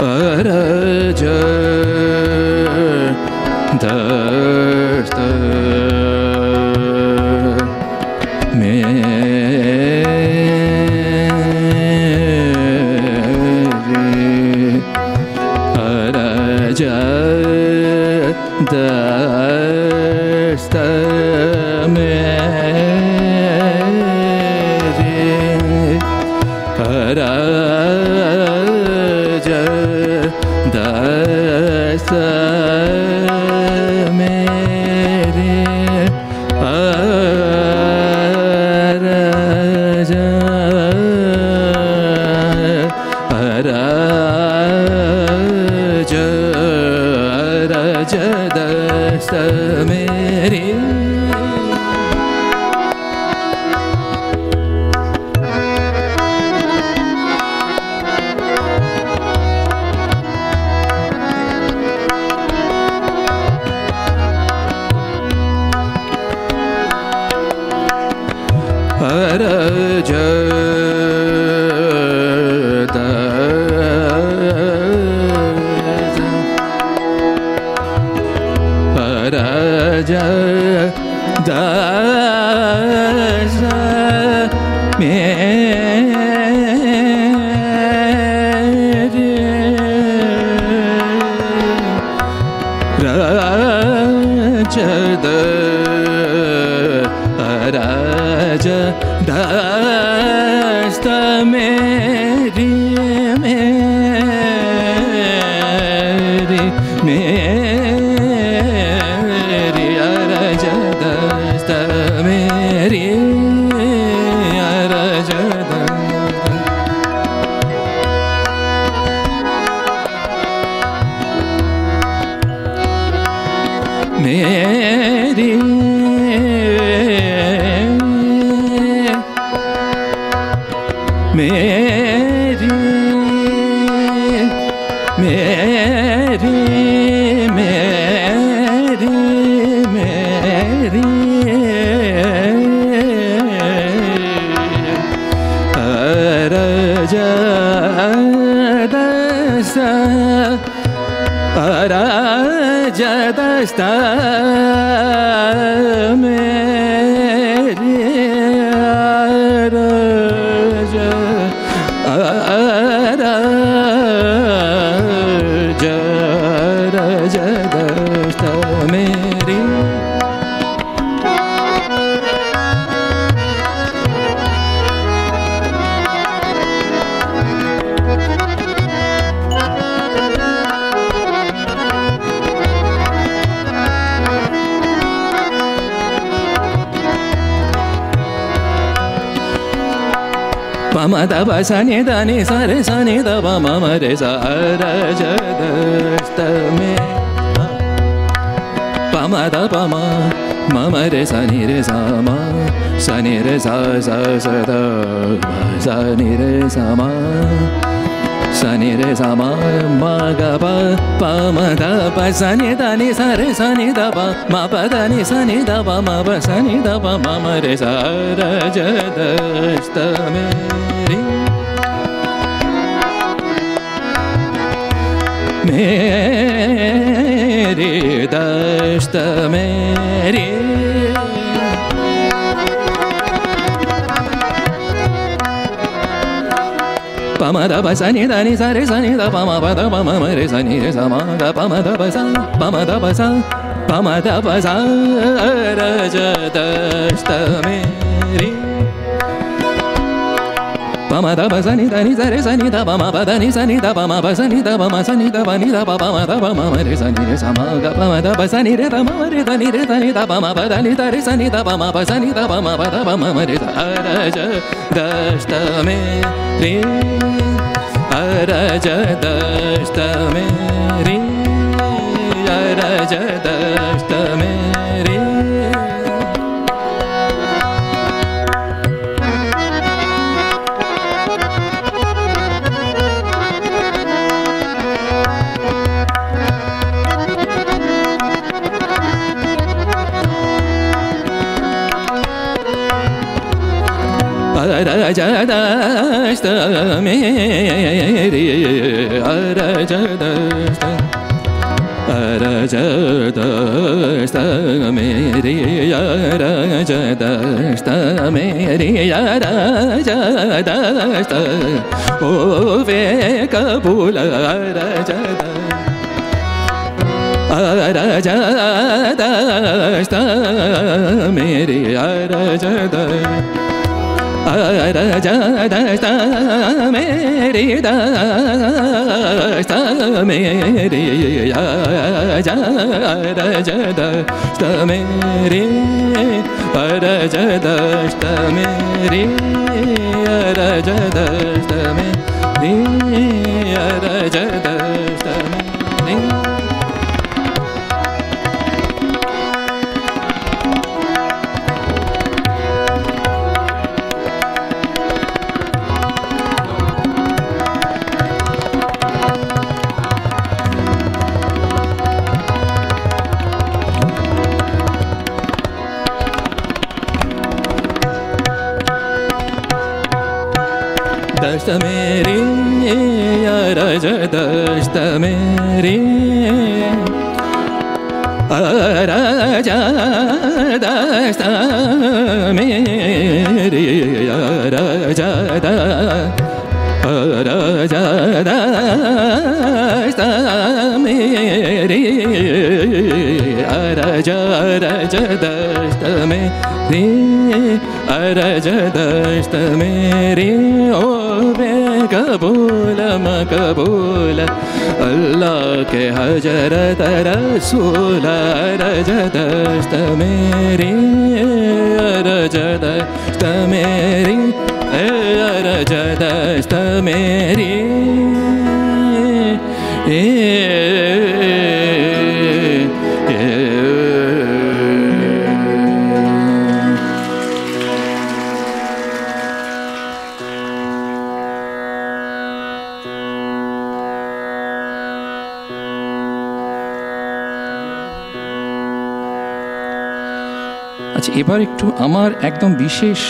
अरज दस्त मेरी अरज दस्त मेरी अरज दस्त मेरे अरज अरज अरज दस्त मेरी अरज अरज दस्त मेरी रज अरज दस्त मेरी मेरी मेरी अरज दस्त मेरी अरज मेरी मेरी मेरी मेरी मेरी अरज दस्त अरज दस्त मेरी अरज अरज अरज दस्त मेरी मम दब सनि धनि सरे सनि दब मम रे स अरज दस्त में पम द पम मम रे सनि रे स म सनि रे स स स द सनि रे स म sa ni re sa ma ma ga pa pa ma da pa sa ni da ni sa re sa ni da pa ma pa da ni sa ni da pa ma pa sa ni da pa ma ma re sa ra ja da sta me ri मेरी दश्त मेरी पमा the प सा नि the नि सा रे सा नि द प म प द प म म रे सा नि रे सा म ग प म द प सा प म द प सा प म द प सा र ज दश्त मेरी pa ma da pa sa ni sa re sa ni da pa ma pa da ni sa ni da pa ma pa sa ni da pa ma sa ni da pa ni da pa ma da pa ma re sa ni re sa ma ga pa ma da pa sa ni re da ma re da ni re da ni da pa ma pa da ni da re sa ni da pa ma pa sa ni da pa ma pa da pa ma re sa ra ja dashta me re ra ja dashta me re ra ja dashta me re Raja dashta meri Raja dashta Raja dashta meri Raja dashta meri Raja dashta O ve kabul Raja dashta meri Raja dashta Raja dashta meri dashta meri Raja dashta meri Raja dashta meri Raja dashta meri Raja dashta meri dashta meri Raja dashta meri Raja dashta meri Raja dashta meri Raja dashta meri Raja dashta meri कबूल मकबूल अल्लाह के हजरत रसूल रज दश्त मेरी रज दश्त मेरी रज दश्त मेरी আচ্ছা, এবার একটু আমার একদম বিশেষ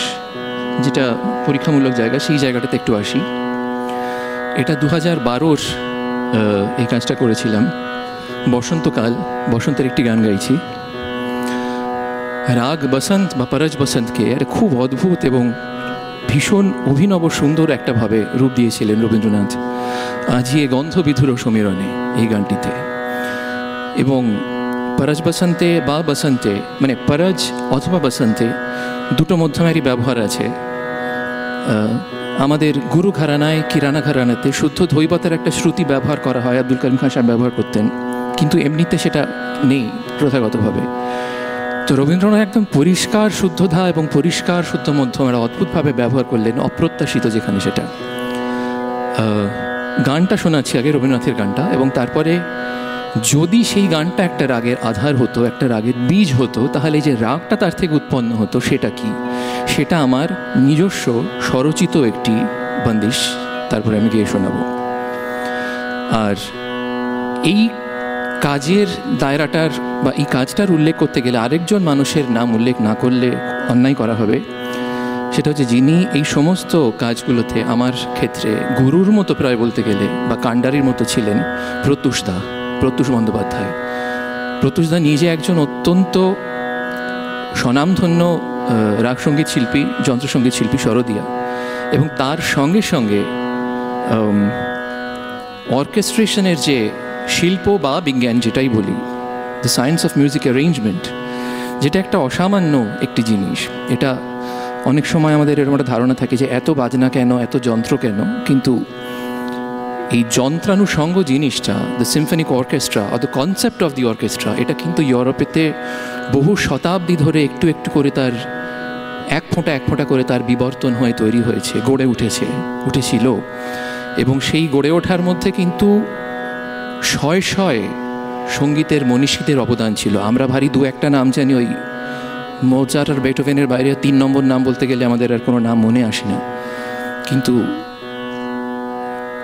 যেটা পরীক্ষামূলক জায়গা, সেই জায়গাটাতে একটু আসি। এটা 2012 এই কাজটা করেছিলাম। বসন্তকাল, বসন্তের একটি গান গাইছি। রাগ বসন্ত বা পরজ বসন্তকে একটা খুব অদ্ভুত এবং ভীষণ অভিনব সুন্দর একটা ভাবে রূপ দিয়েছিলেন রবীন্দ্রনাথ আজিয়ে গন্ধবিধুর সমীরণে এই গানটিতে। এবং পরজ বসন্তে বা বসন্তে, মানে পরজ অথবা বসন্তে দুটো মধ্যমারি ব্যবহার আছে। আমাদের গুরু ঘরানায় কিরানা ঘরানাতে শুদ্ধ ধৈবতের একটা শ্রুতি ব্যবহার করা হয়, আব্দুল করিম খান সাহেব ব্যবহার করতেন, কিন্তু এমনিতে সেটা নেই প্রথাগতভাবে। তো রবীন্দ্রনাথ একদম পরিষ্কার শুদ্ধধা এবং পরিষ্কার শুদ্ধ মধ্যমারা অদ্ভুতভাবে ব্যবহার করলেন, অপ্রত্যাশিত যেখানে সেটা। গানটা শোনাচ্ছি আগে, রবীন্দ্রনাথের গানটা, এবং তারপরে যদি সেই গানটা একটা রাগের আধার হতো, একটা রাগের বীজ হতো, তাহলে যে রাগটা তার থেকে উৎপন্ন হতো সেটা কি, সেটা আমার নিজস্ব স্বরচিত একটি বন্দিশ। তারপরে আমি গিয়ে শোনাবো। আর এই কাজের দায়রাটার বা এই কাজটার উল্লেখ করতে গেলে আরেকজন মানুষের নাম উল্লেখ না করলে অন্যায় করা হবে। সেটা হচ্ছে যিনি এই সমস্ত কাজগুলোতে আমার ক্ষেত্রে গুরুর মতো প্রায় বলতে গেলে বা কাণ্ডারির মতো ছিলেন প্রত্যুষ বন্দ্যোপাধ্যায়। প্রত্যুষদা নিজে একজন অত্যন্ত স্বনামধন্য রাগসঙ্গীত শিল্পী, যন্ত্রসঙ্গীত শিল্পী, সরোদিয়া, এবং তার সঙ্গে সঙ্গে অর্কেস্ট্রেশনের যে শিল্প বা বিজ্ঞান যেটাই বলি, the science of music arrangement, যেটা একটা অসামান্য একটি জিনিস। এটা অনেক সময় আমাদের এরকম একটা ধারণা থাকে যে এত বাজনা কেন, এত যন্ত্র কেন, কিন্তু এই যন্ত্রানুষঙ্গ জিনিসটা, the symphonic orchestra or the concept of the orchestra, এটা কিন্তু ইউরোপেতে বহু শতাব্দী ধরে একটু একটু করে তার এক ফোঁটা করে তার বিবর্তন হয়ে তৈরি হয়েছে, গড়ে উঠেছিল। এবং সেই গড়ে ওঠার মধ্যে কিন্তু শয়ে শয়ে সঙ্গীতের মনীষীদের অবদান ছিল। আমরা ভারী দু একটা নাম জানি, ওই মোজার্ট আর বেটোভেনের বাইরে 3 নম্বর নাম বলতে গেলে আমাদের আর কোনো নাম মনে আসে না। কিন্তু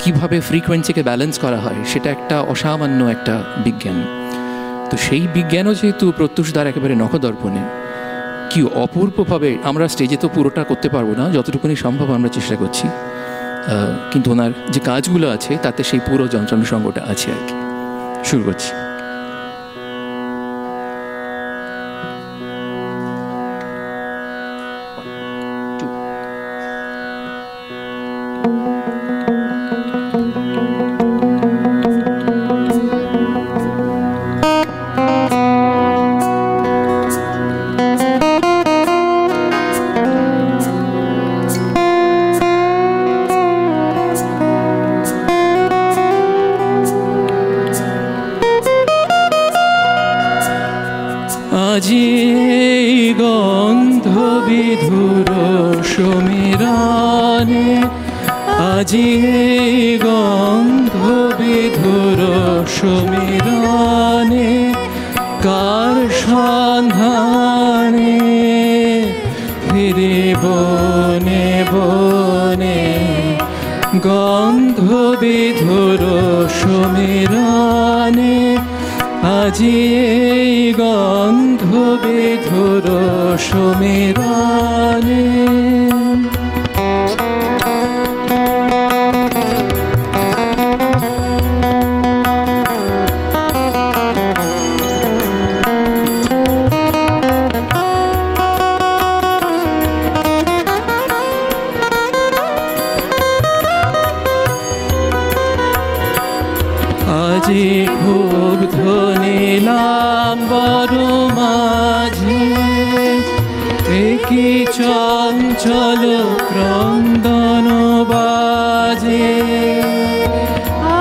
কিভাবে ফ্রিকোয়েন্সিকে ব্যালেন্স করা হয় সেটা একটা অসামান্য একটা বিজ্ঞান। তো সেই বিজ্ঞানও যেহেতু প্রত্যুষদার একেবারে নখদর্পণে, কি অপূর্বভাবে, আমরা স্টেজে তো পুরোটা করতে পারবো না, যতটুকুনি সম্ভব আমরা চেষ্টা করছি, কিন্তু ওনার যে কাজগুলো আছে তাতে সেই পুরো যন্ত্রানুষঙ্গটা আছে আর কি। শুরু করছি। আজি গন্ধ বিধুর সমীরণে, আজি গন্ধ বিধুর সমীরণে, কার সন্ধানে ফিরে বনে বনে, গন্ধ বিধুর সমীরণে, আজি গন্ধ বিধুর সমীরণে। আজি খুব ধনিলাম বড় মাঝে, একই চঞ্চল ক্রন্দন বাজে।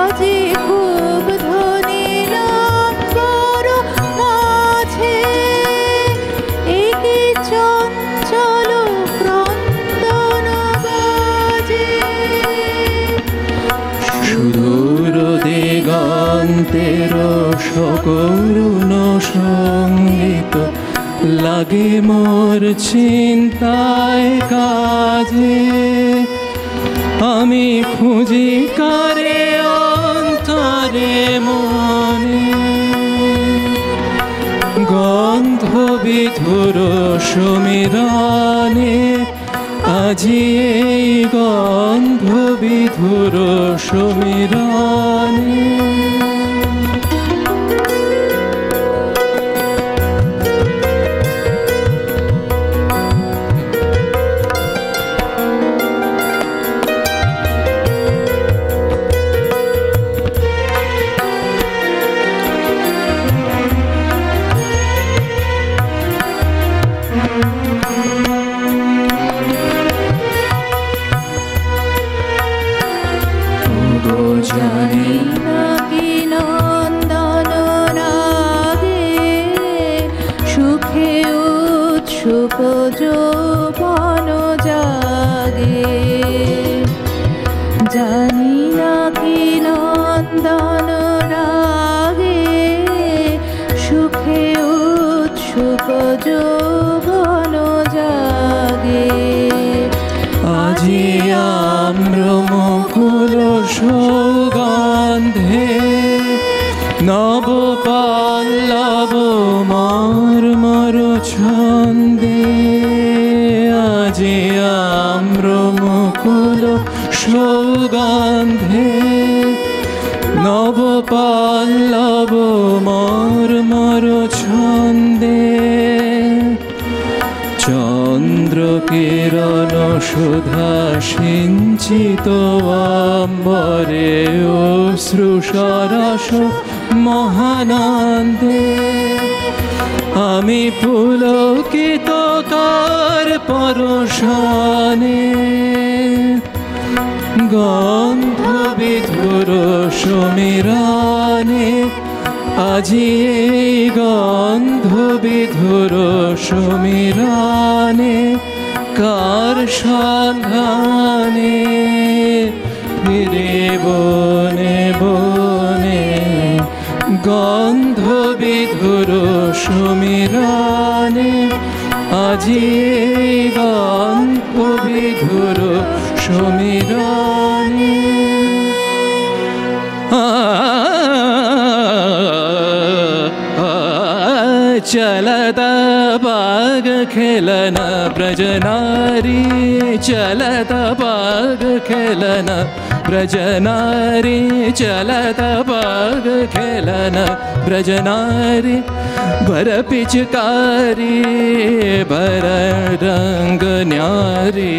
আজি খুব ধনিলাম বড় মাঝে, একই চঞ্চল ক্রন্দন বাজে। সুদূর দিগন্তের সকরুণ সঙ্গীত লাগে মোর চিন্তায় কাজে। আমি খুঁজি কারে অন্তরে মনে, গন্ধ বিধুর সমীরণে, আজি এই গন্ধ বিধুর সমীরণে। জানি না কি নন্দন রাগে, সুখে উৎসুক যৌবন জাগে। জানি না কি নন্দন রাগে, সুখে উৎসুক যৌবন জাগে। আজি আম্র মুকুল সৌগন্ধে, নব পল্লব মর্মর ছন্দে আজি আম্র মুকুল সৌগন্ধে নব পল্লব মর্মর ছন্দে চন্দ্র কিরণ সুধা সিঞ্চিত অম্বরে অশ্রু সরস মহানন্দে আমি পুলকিত কার পরশানে গন্ধ বিধুর সমীরণে আজি গন্ধ বিধুর সমীরণে কার সন্ধানে ফিরে বনে বনে গন্ধ বিধুর সমীরণে আজি গন্ধ বিধুর সমীরণে चलत बाग खेलन ब्रज नारी चलत बाग खेलन ब्रज नारी चलत बाग खेलन ब्रज नारी भर पिचकारी भर रंग न्यारी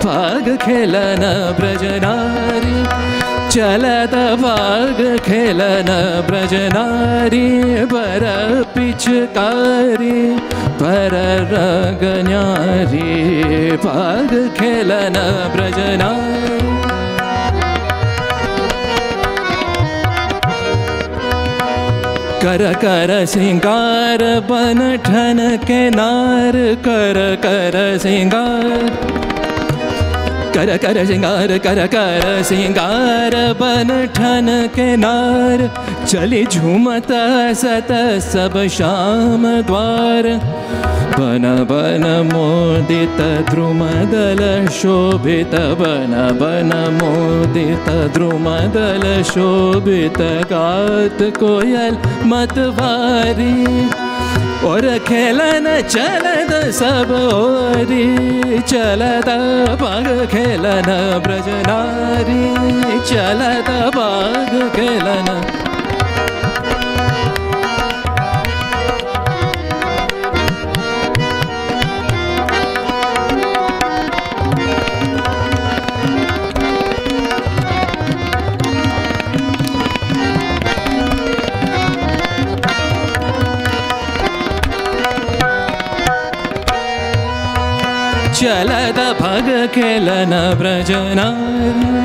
बाग खेलन ब्रज नारी चलत बाग खेलन ब्रज नारी बर पिचकारी पर रंग न्यारी बाग खेलन ब्रज नारी कर कर सिंगार बन ठन के नार कर कर सिंगार कर कर सिंगार कर कर सिंगार बन ठन के नार चली झूमत सत सब श्याम द्वार बन बन मोदित द्रुमदल शोभित बन बन मोदित द्रुमदल शोभित गात कोयल मतवारी और खेलन चलत सब ओरी चलत बाग खेलन ब्रज नारी चलत बाग खेलन चलत भग खेलन ब्रज नारी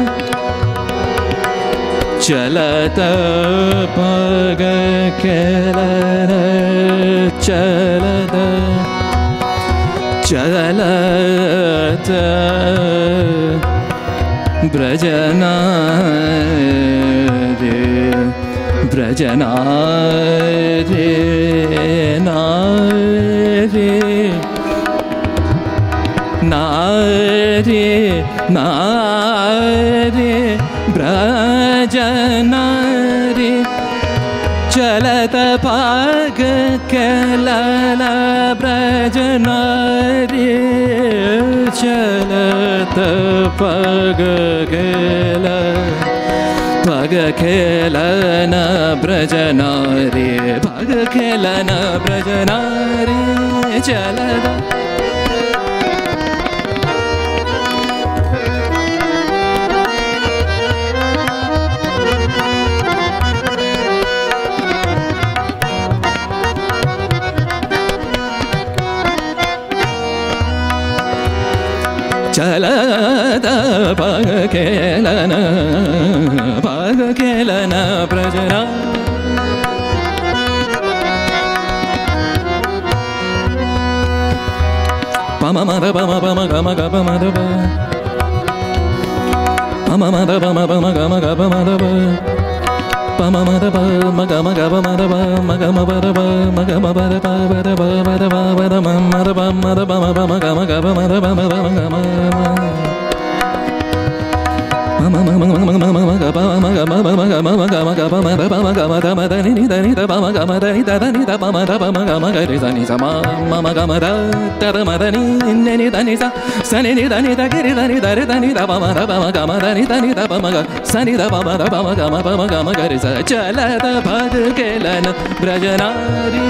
चलत भग खेलन चलत चलत ब्रज नारी ब्रज नारी नारी नारी नारी ब्रज नारी चलत पाग खेलन ब्रज नारी चलत पग खेलन ब्रज नारी पग खेलन ब्रज नारी चलत चलत पग खेलन ब्रज पम मद पम पम गम गप मद पम मद पम पम गम गप मद पम मद पम गम गप मद मगम पद मगम पद पद पद पद मद पम मद पम पम गम गप मद पम गम मम मम मम मम मम गप मम गम गम गम गप मद पम गम मद मद नि ma da ba ma ga ma ga re sa ni sa ma ma ma ga ma da da ba ma da ni ni da ni sa ni da ni da ge re da ni da re da ni da ba ma ga ma da ni da ba ma ga sa ni da ba ma ga ma ga re sa chalata bhag kelan brajanari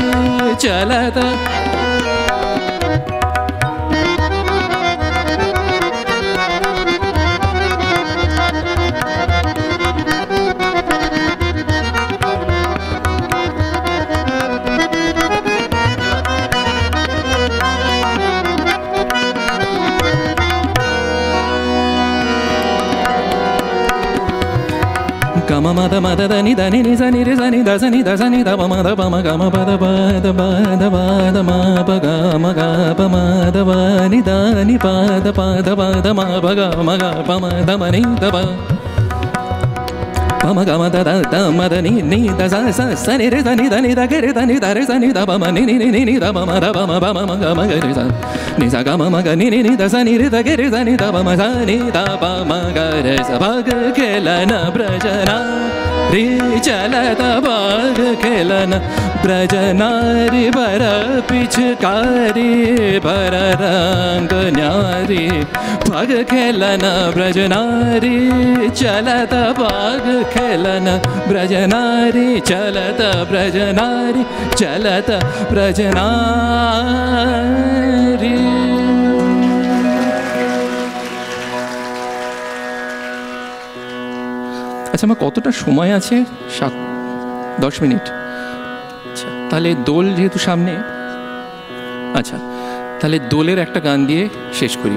chalata Gama ma da ni ni sa ni re sa ni da ba ma ga ma ba da ba da ba da ba da ma ba ga ma da ba ni pa da ma ba ga ma da ma ni da ba ma ga ma da ma da ni da sa ni re sa ni da ge re da re sa ni da ba ma ni da ba ma ga ma ga re sa ni sa ga ma ga ni da sa ni re da ge re sa ni da ba ma sa ni da ba ma ga re sa bhag kelana brajana ri chalata bhag kelana brajana ri bara pichkari bara rang nyari bhag kelana brajana ri chalata bhag kelana brajana ri chalata brajanari chalata brajanari আচ্ছা আমার কতটা সময় আছে 7-10 minute আচ্ছা তাহলে দোল যেহেতু সামনে আচ্ছা তাহলে দোলের একটা গান দিয়ে শেষ করি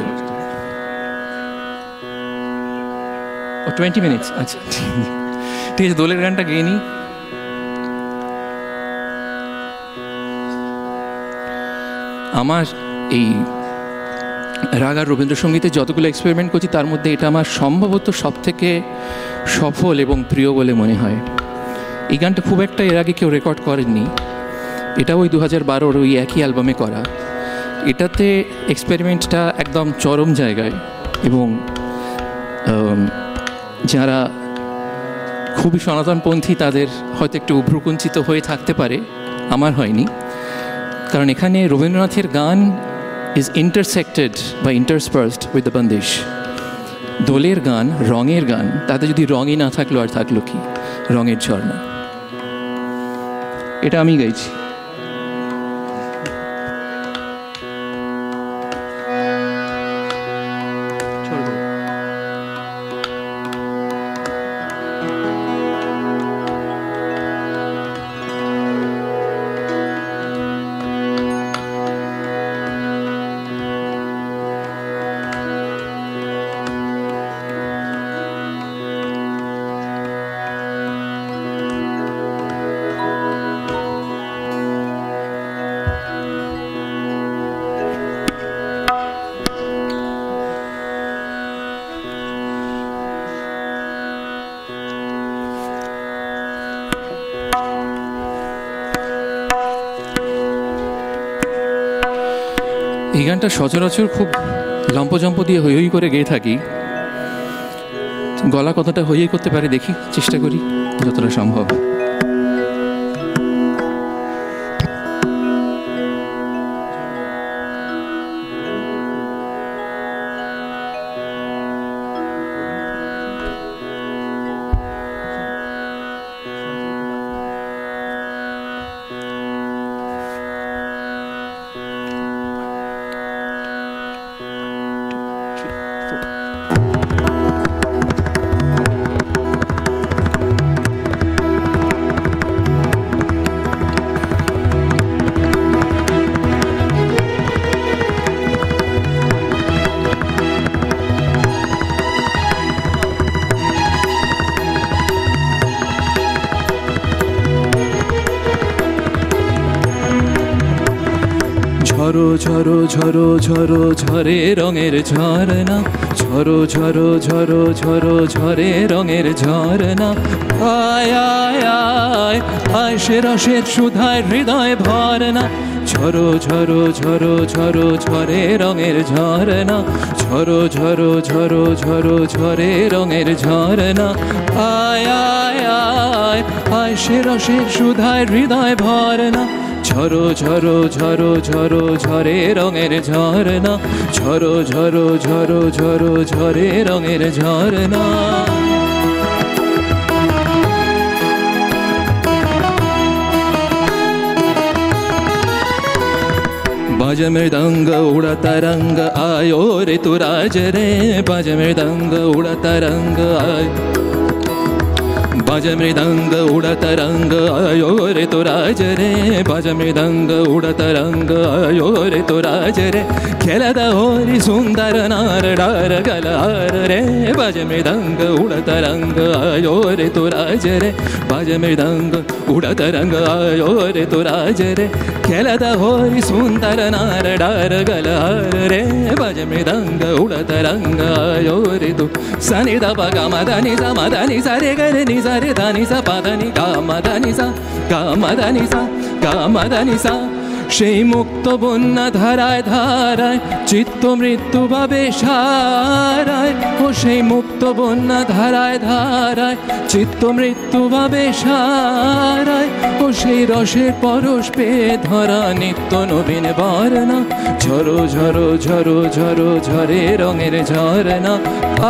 20 মিনিটস আচ্ছা ঠিক আছে দোলের গানটা গেয়ে নিই আমার এই রাগ আর রবীন্দ্রসঙ্গীতে যতগুলো এক্সপেরিমেন্ট করছি তার মধ্যে এটা আমার সম্ভবত সবথেকে সফল এবং প্রিয় বলে মনে হয় এই গানটা খুব একটা এর আগে কেউ রেকর্ড করেননি এটা ওই 2012-র ওই একই অ্যালবামে করা এটাতে এক্সপেরিমেন্টটা একদম চরম জায়গায় এবং যারা খুবই সনাতনপন্থী তাদের হয়তো একটু ভ্রুকুঞ্চিত হয়ে থাকতে পারে আমার হয়নি কারণ এখানে রবীন্দ্রনাথের গান is intersected by interspersed with the bandish দোলের গান রঙের গান তাতে যদি রঙই না থাকলো আর থাকলো কি রঙের ঝর্ণা এটা আমি গাইছি এই গানটা সচরাচর খুব লম্পজম্প দিয়ে হই হই করে গেয়ে থাকি গলা কতটা হই হই করতে পারে দেখি চেষ্টা করি যতটা সম্ভব ঝরো ঝরো ঝরো ঝরো ঝরে রঙের ঝরনা ঝরো ঝরো ঝরো ঝরো ঝরে রঙের ঝরনা আয় আয় আয় আয় সে রসের সুধায় হৃদয় ভরনা ঝরো ঝরো ঝরো ঝরো ঝরে রঙের ঝরনা ঝরো ঝরো ঝরো ঝরো ঝরে রঙের ঝরনা আয় আয় আয় আয় সে রসের সুধায় হৃদয় ভরনা ঝরো ঝরো ঝরো ঝরো ঝরে রঙের ঝরনা, ঝরো ঝরো ঝরো ঝরো ঝরে রঙের ঝরনা। बाज मृदंग उड़ता रंग आयो रे तू राज रे, बाज मृदंग उड़ता रंग आयो, बाज मृदंग उड़ता रंग आयो रे तो राज रे, बाज मृदंग उड़ता रंग आयो रे तो राज रे, खेलद होरी सुंदर नार डार गलार रे, बाज मृदंग उड़ता रंग आयो रे तो राज रे, बाज मृदंग उड़ता रंग आयो रे तो राज रे, खेलद होरी सुंदर नार डार गलार रे, बाज मृदंग उड़ता रंग आयो रे तो। सनि द प ग म द नि सा म द नि सा रे ग रे नि सा रे ध नि सा प ध नि ग म ध नि सा ग म ध नि सा ग म ध नि सा। সেই মুক্ত বন্যা ধারায় ধারায় চিত্ত মৃত্যু ভাবে সারায়, ও সেই মুক্ত বন্যা ধারায় ধারায় চিত্ত মৃত্যু ভাবে সারায়, ও সেই রসের পরশ পেয়ে ধরা নিত্য নবীন বর্ণা, ঝরো ঝরো ঝরো ঝরো ঝরে রঙের ঝরনা,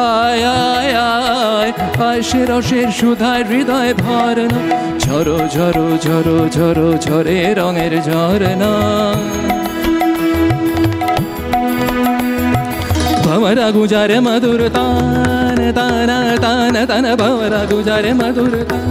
আয় আয় আয় আয় সে রসের সুধায় হৃদয় ভরনা, ঝরো ঝরো ঝরো ঝরো ঝরে রঙের ঝরনা। भंवरा गुजारे मधुर तान तान तान तान, भंवरा गुजारे मधुर तान,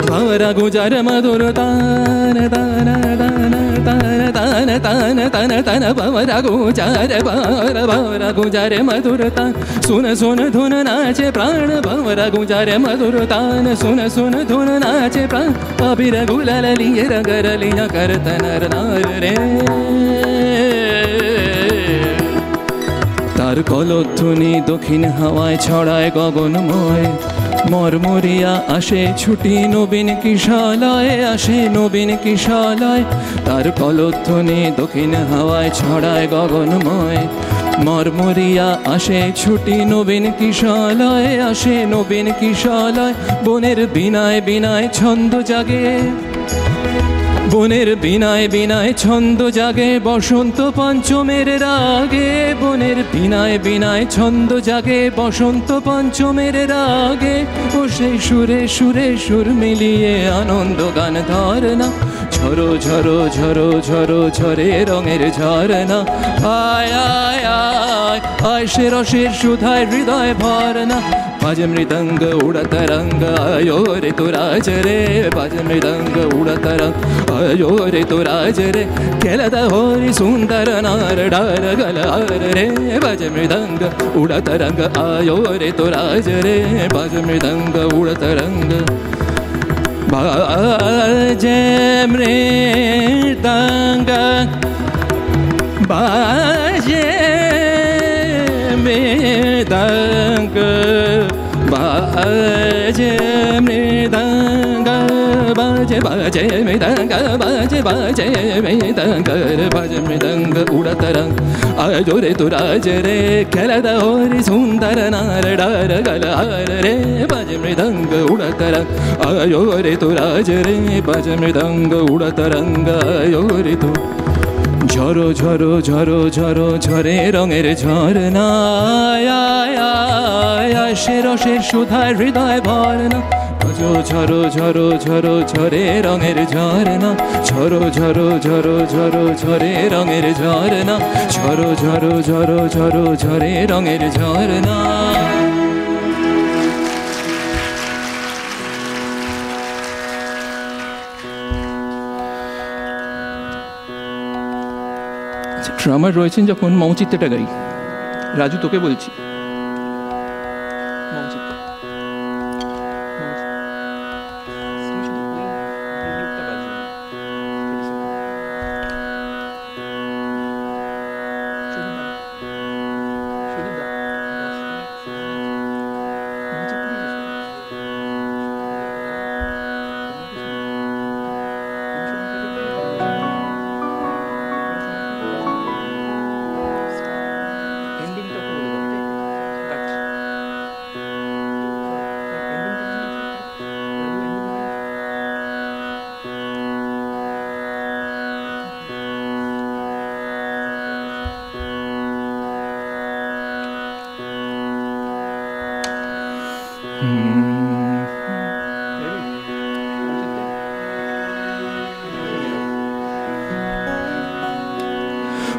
भंवरा गुजारे मधुर तान तान तान तान तान तान तान तान, भंवरा गुजारे भंवरा गुजारे मधुर तान, सुन सुन धुन नाचे प्राण, भंवरा गुजारे मधुर तान, सुन सुन धुन नाचे प्राण, अबीर गुलाल लिए रंगर लिया करत नर नार रे, তার কলধ্বনি দক্ষিণ হাওয়ায় ছড়ায় গগনময়, মরমরিয়া আসে ছুটি নবীন কিশালয়, আসে নবীন কিশালয়, তার কলধ্বনি দক্ষিণ হাওয়ায় ছড়ায় গগনময়, মরমরিয়া আসে ছুটি নবীন কিশালয়, আসে নবীন কিশালয়, বনের বিনায় বিনায় ছন্দ জাগে, বনের বিনায় বিনায় ছন্দ জাগে বসন্ত পঞ্চমের রাগে, বনের বিনায় বিনায় ছন্দ জাগে বসন্ত পঞ্চমের রাগে, ও সেই সুরে সুরে সুর মিলিয়ে আনন্দ গান ধরনা, ঝরো ঝরো ঝরো ঝরো ঝরে রঙের ঝরনা, আয় আয় আয় আয় সে রসের সুধায় হৃদয় ভরনা, बाज मृदंग उड़त रंग आयो रे तो राज रे, बाज मृदंग उड़त रंग आयो रे तो राज रे, खेलद होरी सुंदर नार डार गलार रे, बाज मृदंग उड़त रंग आयो रे तो राज रे, बाज मृदंग उड़त रंग, बाज मृदंग बाज मृदंग बाजे मृदंग बाजे बाजे मृदंग बाजे बाजे मृदंग, बाजे मृदंग उड़त रंग आयो रे तो राज रे, खेलद होरी सुंदर नार डार गलार रे, बाजे मृदंग उड़त रंग आयो रे तो राज रे, बाजे मृदंग उड़त रंग आयो रे तो, ঝরো ঝরো ঝরো ঝরো ঝরে রঙের ঝরনা, সে রসের সুধায় হৃদয় ভরনা, ঝরো ঝরো ঝরো ঝরে রঙের ঝরনা, ঝরো ঝরো ঝরো ঝরো ঝরে রঙের ঝরনা, ঝরো ঝরো ঝরো ঝরো ঝরে রঙের ঝরনা। ড্রামার রয়েছেন যখন মৌচিত্রটা গাই, রাজু তোকে বলছি,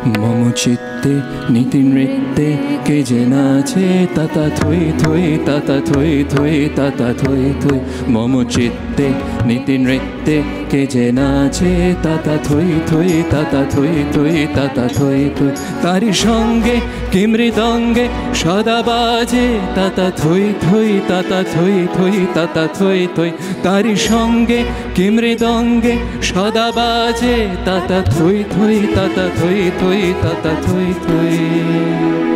मम चित्ते नीतिनृत्ते के जे नाचे तता थोई थोई तता थोई थोई तता थोई थोई मम चित्ते नीतिनृत्ते के जे नाचे तता थोई थोई तता थोई थोई तता थोई थोई तारी संगे कि मृदंगे सदा बाजे तता थोई थोई तता थोई थोई तता थोई थोई तारी संगे कि मृदंगे सदा बाजे तता थोई थोई तता थोई थोई तता थोई थोई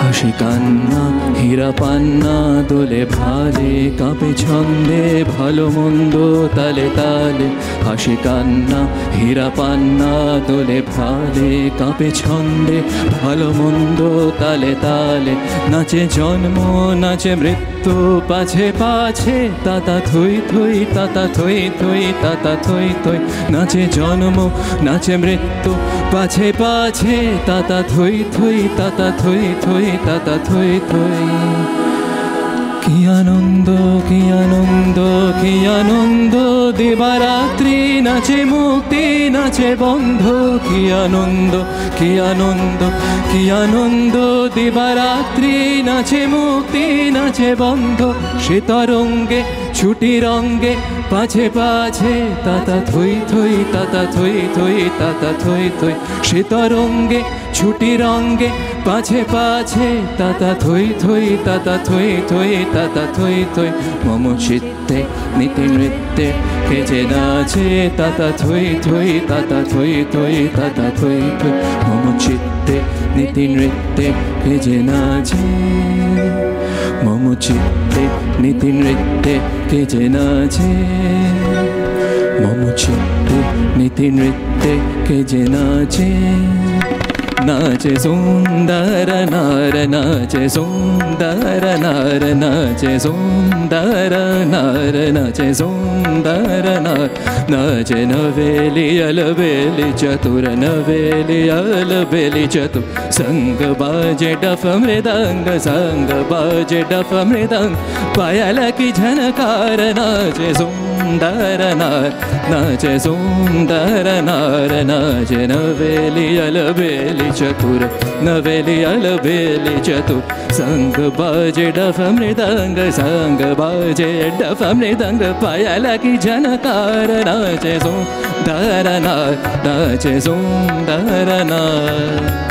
হাসি কান্না হীরা পান্না দোলে ভালে কাঁপে ছন্দে ভালো মন্দ তালে তালে হাসি কান্না হীরা পান্না দোলে ভালে কাঁপে ছন্দে ভালো মন্দ তালে তালে নাচে জন্ম নাচে মৃত্যু পাছে পাছে তাতা থই থই তাতা থই থই তাতা থই থই নাচে জন্ম নাচে মৃত্যু পাছে পাছে তাতা থই থই তাতা থই থই তাতা থই থই কি আনন্দ কি আনন্দ কি আনন্দ দিবারাত্রি নাচে মুক্তি নাচে বন্ধ কি আনন্দ কি আনন্দ কি আনন্দ দিবারাত্রি নাচে মুক্তি নাচে বন্ধ সে তরঙ্গে ছুটি রঙ্গে পাছে পাছে তাতা থই থই তাতা থই থই তাতা থই থই সে তরঙ্গে ছুটি রঙ্গে পাছে পাছে তাতা থই থই তাতা থই থই তাতা থই থই মম চিত্তে নীতি নৃত্যে কে যে নাচে তাতা থই থই তাতা থই থই তাতা থই থই মম চিত্তে নীতি নৃত্যে কে যে নাচে মম চিত্তে নীতি নৃত্যে কে যে নাচে মম চিত্তে নীতি নৃত্যে কে যে নাচে नाचे सुंदर नार नाचे सुंदर नार नाचे सुंदर नार नाचे सुंदर नार नाचे नवेली अलबेली चतुर नवेली अलबेली चतुर संग बाजे डफ मृदंग संग बाजे डफ मृदंग पायल की झनकार नाचे सुंदर नार नाचे सुंदर नार नाचे नवेली अलबेली चतुर नवेली अलबेली चतुर संग बाजे डफ मृदंग संग बाजे डफ मृदंग पायल की झनकार नाचे सुंदर नार नाचे सुंदर नार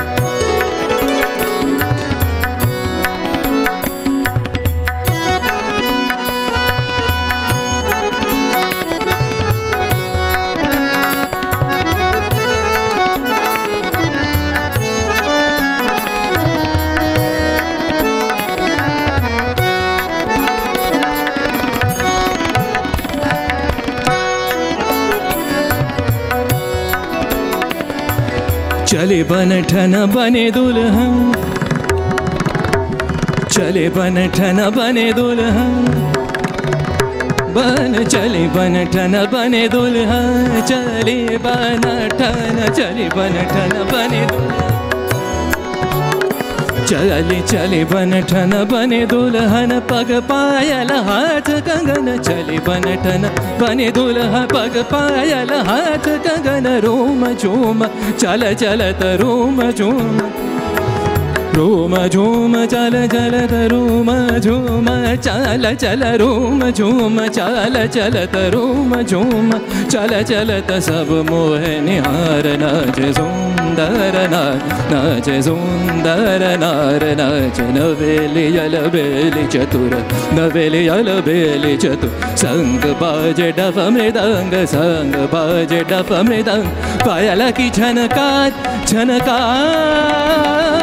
चले बन ठन बने दुल्हन चले बन ठन बने दुल्हन बन चले बन ठन बने दुल्हन चले बन ठन चले बन ठन बने दुल्हन चले चले बन ठन बने दुल्हन पग पायल हाथ कंगन चले बन ठन बने दुल्हन पग पायल हाथ कंगन रोम झूम चल चलत रोम झूम रोम झूम चल चलत रोम झूम चल चल रोम झूम चल चलत रोम झूम चल चलत सब मोह निहार नाच सुंदर नार नाच सुंदर नार नाच नवेली अलबेली चतुर नवेली अलबेली चतुर संग बाजे डफ मृदंग संग बाजे डफ मृदंग पायल की झनकार झनकार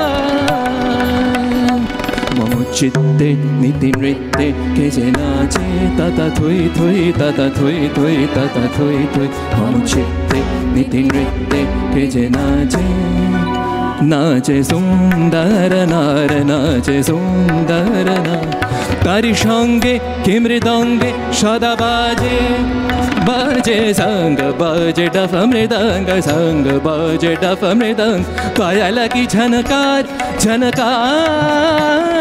मम चित्ते नीति नृत्ते के जे नाचे तता थोई थोई तता थोई थोई तता थोई थोई मम चित्ते नीति नृत्ते के जे नाचे नाचे सुंदर नार नाचे सुंदर नार तारी সঙ্গে কি মৃদঙ্গে সদা বাজে বাজে সঙ্গ বাজে ডফ মৃদঙ্গ সঙ্গ বাজে ডফ মৃদঙ্গ পায়াল কি ঝনকার ঝনকার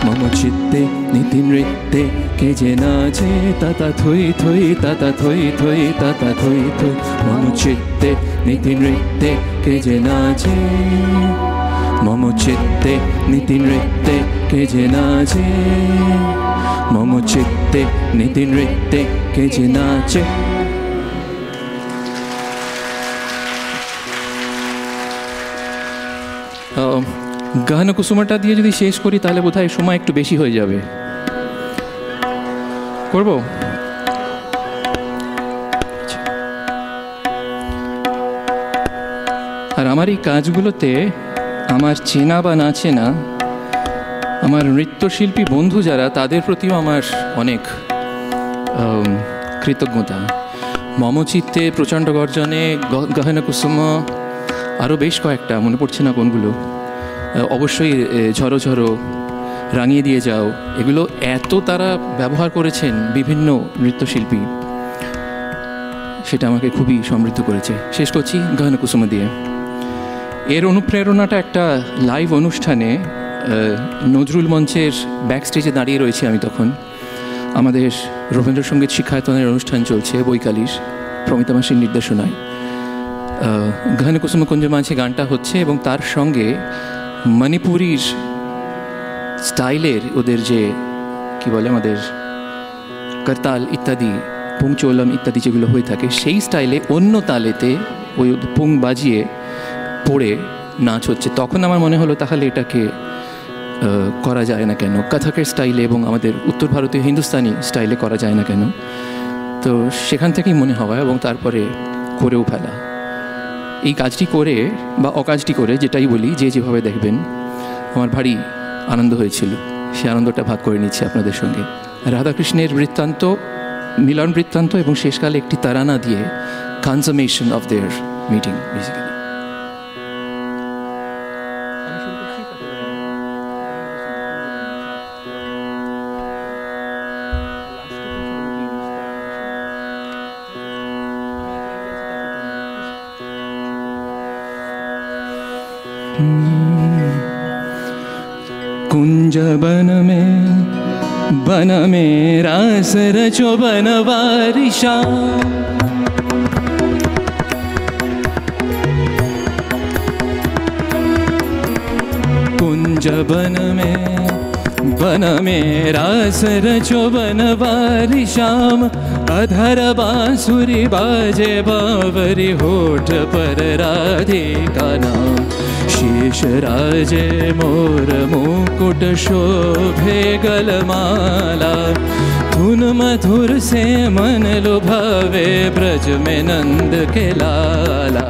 মম চিত্তে নীতি নৃত্যে কে যে নাচে তাতা থই থই তাতা থই থই তাতা থই থই মম চিত্তে নীতি নৃত্যে কে যে নাচে মম চিত্তে নীতি নৃত্যে কে যে নাচে মম চিত্তে নীতি নৃত্যে কে যে নাচে গান কুসুমাটা দিয়ে যদি শেষ করি তাহলে বোধহয় সময় একটু বেশি হয়ে যাবে করব আর আমার এই কাজগুলোতে আমার চেনা বা না চেনা আমার নৃত্যশিল্পী বন্ধু যারা তাদের প্রতিও আমার অনেক কৃতজ্ঞতা মম চিত্তে প্রচণ্ড গর্জনে গহনা কুসুম আরও বেশ কয়েকটা মনে পড়ছে না কোনগুলো অবশ্যই ঝরো ঝরো রাঙিয়ে দিয়ে যাও এগুলো এত তারা ব্যবহার করেছেন বিভিন্ন নৃত্যশিল্পী সেটা আমাকে খুবই সমৃদ্ধ করেছে শেষ করছি গহনা কুসুম দিয়ে এর অনুপ্রেরণাটা একটা লাইভ অনুষ্ঠানে নজরুল মঞ্চের ব্যাকস্টেজে দাঁড়িয়ে রয়েছি আমি তখন আমাদের রবীন্দ্রসঙ্গীত শিক্ষায়তনের অনুষ্ঠান চলছে বৈকালীর প্রমিতা মাসির নির্দেশনায় গহনা কুসুম কুঞ্জ মাঝে গানটা হচ্ছে এবং তার সঙ্গে মণিপুরীর স্টাইলের ওদের যে কি বলে আমাদের করতাল ইত্যাদি পুংচোলম ইত্যাদি যেগুলো হয়ে থাকে সেই স্টাইলে অন্য তালেতে ওই পুং বাজিয়ে পড়ে নাচ হচ্ছে তখন আমার মনে হলো তাহলে এটাকে করা যায় না কেন কথকের স্টাইলে এবং আমাদের উত্তর ভারতীয় হিন্দুস্তানি স্টাইলে করা যায় না কেন তো সেখান থেকেই মনে হওয়া এবং তারপরে করেও ফেলা এই কাজটি করে বা অকাজটি করে যেটাই বলি যে যেভাবে দেখবেন আমার ভারী আনন্দ হয়েছিল সে আনন্দটা ভাগ করে নিচ্ছি আপনাদের সঙ্গে রাধাকৃষ্ণের বৃত্তান্ত মিলন বৃত্তান্ত এবং শেষকালে একটি তারানা দিয়ে কনসামেশন অফ দেয়ার মিটিং বেসিক্যালি कुंज बन में रास रचो बनवारिशा कुंज बन में रास रचो बनवारिशाम अधर बांसुरी बाजे बावरी होठ पर राधिका नाम शेष राजे मोर मुकुट शोभे गलमाला धुन मधुर से मन लुभावे ब्रज में नंद के लाला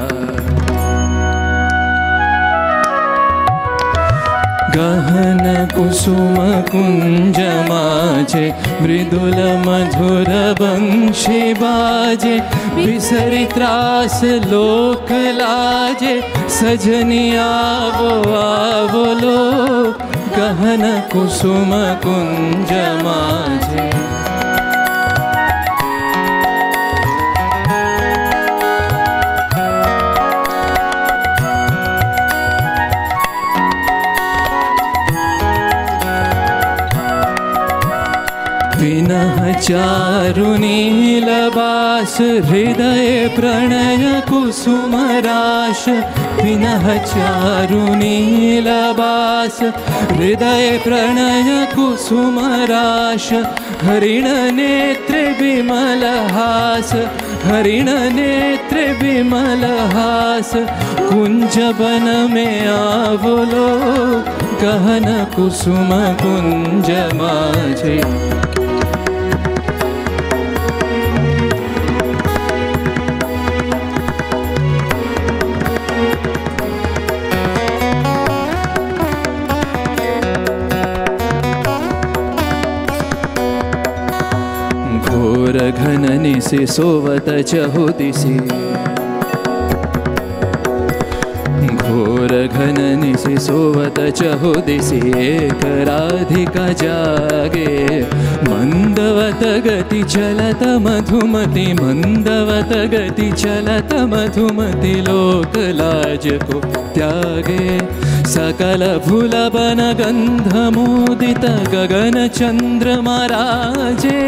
गहन कुसुम कुंज माजे मृदुल मधुर बंशी बाजे बिसरी त्रास लोक लाजे सजनी आवो लो गहन कुसुम कुंज माजे विनः चारु नीलबास हृदय प्रणय कुसुमराश विनः चारु नीलबास हृदय प्रणय कुसुमराश हरिण नेत्र विमल हास हरिण नेत्र विमल हास कुंज बन में आवलो गहन कुसुम कुंज माझे घोर घन निशि सोवत चहु दिशि दिसि सोवत चहु दिसि एक राधिका जागे मंदवत गति चलत मधुमति मंदवत गति चलत मधुमति लोक लाज को त्यागे सकल फूलवन गंध मोदित गगन चंद्रमा राजे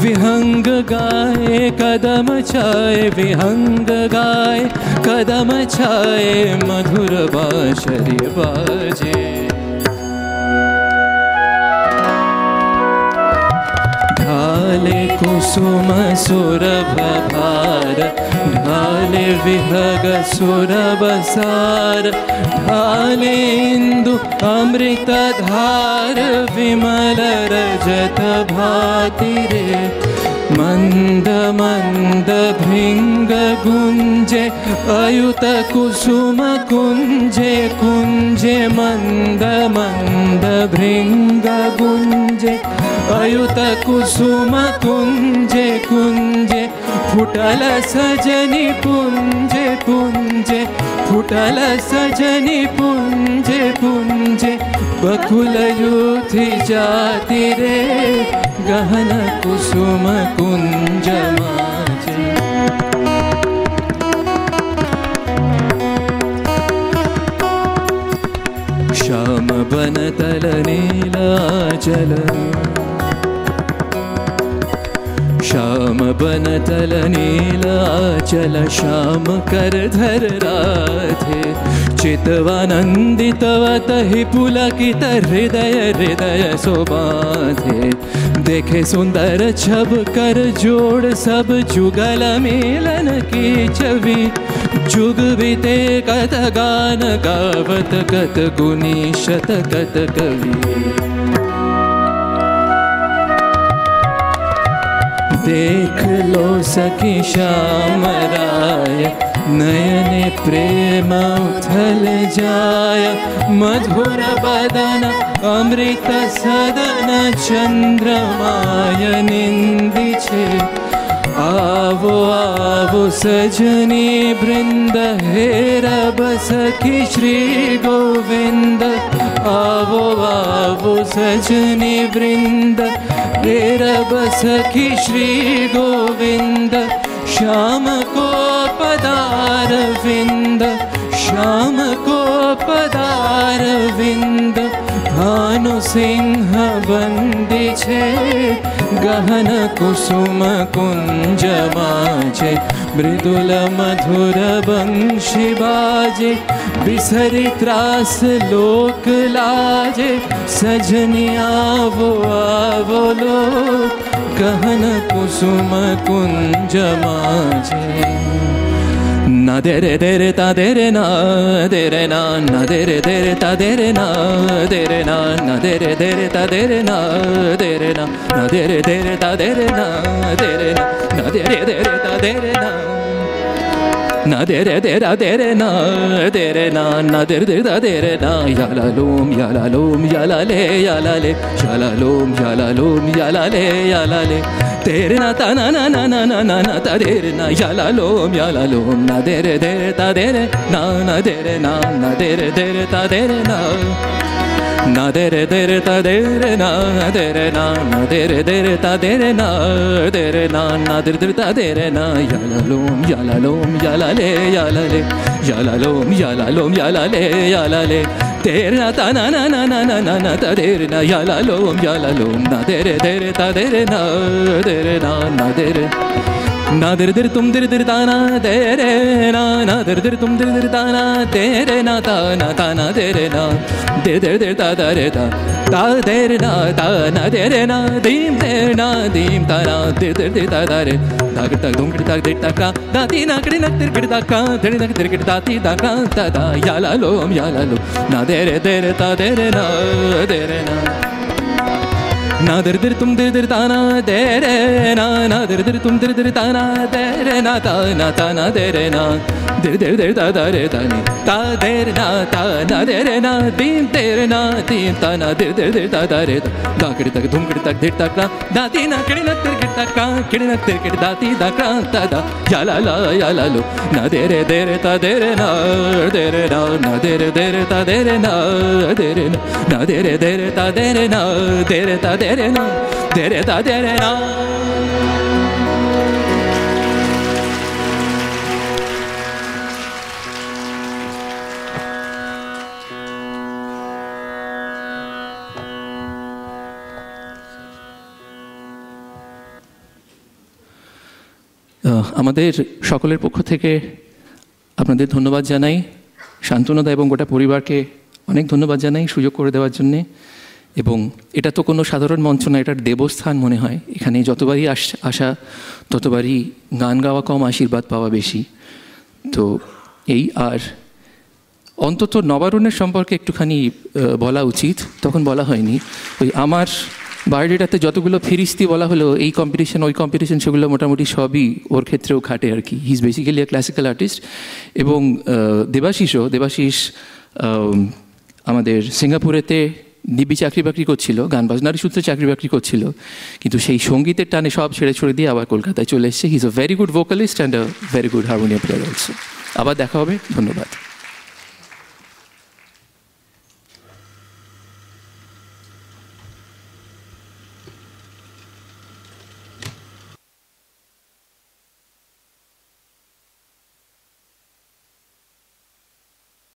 विहंग गाए कदम छाए विहंग गाए कदम छाए मधुर बांसुरी बाजे ढाले कुसुम सुरभ भार ढाले विहग सुरभ सार ढाले इंदु अमृत धार विमल रजत भाति रे मंद मंद भृंग गुंजे अयुत कुसुम कुंजे कुंजे मंद मंद भृंग गुंजे अयुत कुसुम कुंजे कुंजे फुटल सजनी पुंजे पुंजे फुटल सजनी पुंजे पुंजे बकुल युथि जाति रे गहन कुसुम कुंज माजे श्याम बन तल नीलाचल श्याम बन तल नीलाचल श्याम कर धर राधे चितवानंदितवत ही पुलकित हृदय हृदय सोबाधे देखे सुंदर छब कर जोड़ सब जुगल मिलन की छवि जुग बीते कत गान गावत कत गुनी शत कत कवि देख लो सखी श्याम राय नयने प्रेम उथल जाय मधुर बदन अमृत सदन चंद्रमाय निंदी छे आवो आवो सजनी वृंद हेरब सखी श्री गोविंद आवो आवो सजनी वृंद हेरब सखी श्री गोविंद श्याम को पदार विंद श्याम को पदार विंद भानु सिंह बंदी छे गहन कुसुम कुंज माजे मृदुल मधुर बंशी बाजे बिसरी त्रास लोक लाजे सजनी आवो आवो लोक गहन कुसुम कुंज माजे ना देरे देरे ता देरे ना देरे ना ना देरे देरे ता देरे ना देरे ना ना देरे देरे ता देरे ना देरे ना ना देरे देरे ता देरे ना देरे ना ना देरे देरे ता देरे ना ना देरे देरा देरे ना देरे ना ना देरे देरे ता देरे ना याला लोम याला लोम याला ले शाला लोम याला ले तेरे ना ता ना ना ना ना ना ना ना ता देरे ना याला लोम ना देरे देरे ता देरे ना ना देरे ना ना देरे देरे ता देरे ना ना देरे देरे ता देरे ना देरे ना ना देरे देरे ता देरे ना देरे ना ना देरे देरे ता देरे ना याला लोम याला ले याला लोम याला ले तेरे ना ता ना ना ना ना ना ना ना ता देरे ना याला लोम ना देरे देरे ता देरे ना ना देरे ना देरे देरे तुम देरे देरे ताना देरे ना ना देरे देरे तुम देरे देरे ताना तेरे ना ता ना देरे ना दे दे दे ता देरे ता देरे ना ता ना देरे ना दीम देरे ना दीम ता ना दे दे दे ता देरे ताक ताक दुम किट ताक दे ताक दाती ना कड़ी नक तेरे किट ताक तेरे नक तेरे किट दाती ताक ता ता याला लोम ना देरे देरे ता देरे ना na dir dir tum dir dir ta na de re na dir dir tum dir dir ta na de re na ta na de re na dir dir dir ta da re ta ni ta de re na ta na de re na din de re na din ta na dir dir dir ta da re da kid tak dhum kid tak dir tak da ti na kid na tir kid tak kid na tir kid da ti da kra ta da ya la lo na de re ta de re na de re na de re ta de re na de re na de re ta de re na de re ta de re na de re ta de re na আমাদের সকলের পক্ষ থেকে আপনাদের ধন্যবাদ জানাই, শান্তনুদা এবং গোটা পরিবারকে অনেক ধন্যবাদ জানাই সুযোগ করে দেওয়ার জন্যে। এবং এটা তো কোনো সাধারণ মঞ্চ না, এটার দেবস্থান মনে হয়। এখানে যতবারই আসা ততবারই গান গাওয়া কম, আশীর্বাদ পাওয়া বেশি। তো এই আর অন্তত নবারুণের সম্পর্কে একটুখানি বলা উচিত, তখন বলা হয়নি। ওই আমার বায়োডেটাতে যতগুলো ফিরিস্তি বলা হলো, এই কম্পিটিশন ওই কম্পিটিশন, সেগুলো মোটামুটি সবই ওর ক্ষেত্রেও খাটে আর কি। He is basically a classical artist. এবং দেবাশিস আমাদের সিঙ্গাপুরেতে দিব্যি চাকরি বাকরি করছিল, গান বাজনার সূত্রে চাকরি বাকরি করছিল, কিন্তু সেই সঙ্গীতের টানে সব ছেড়ে দিয়ে আবার কলকাতায় চলে এসছে। He is a very good vocalist and a very good harmonium player also. আবার দেখা হবে, ধন্যবাদ।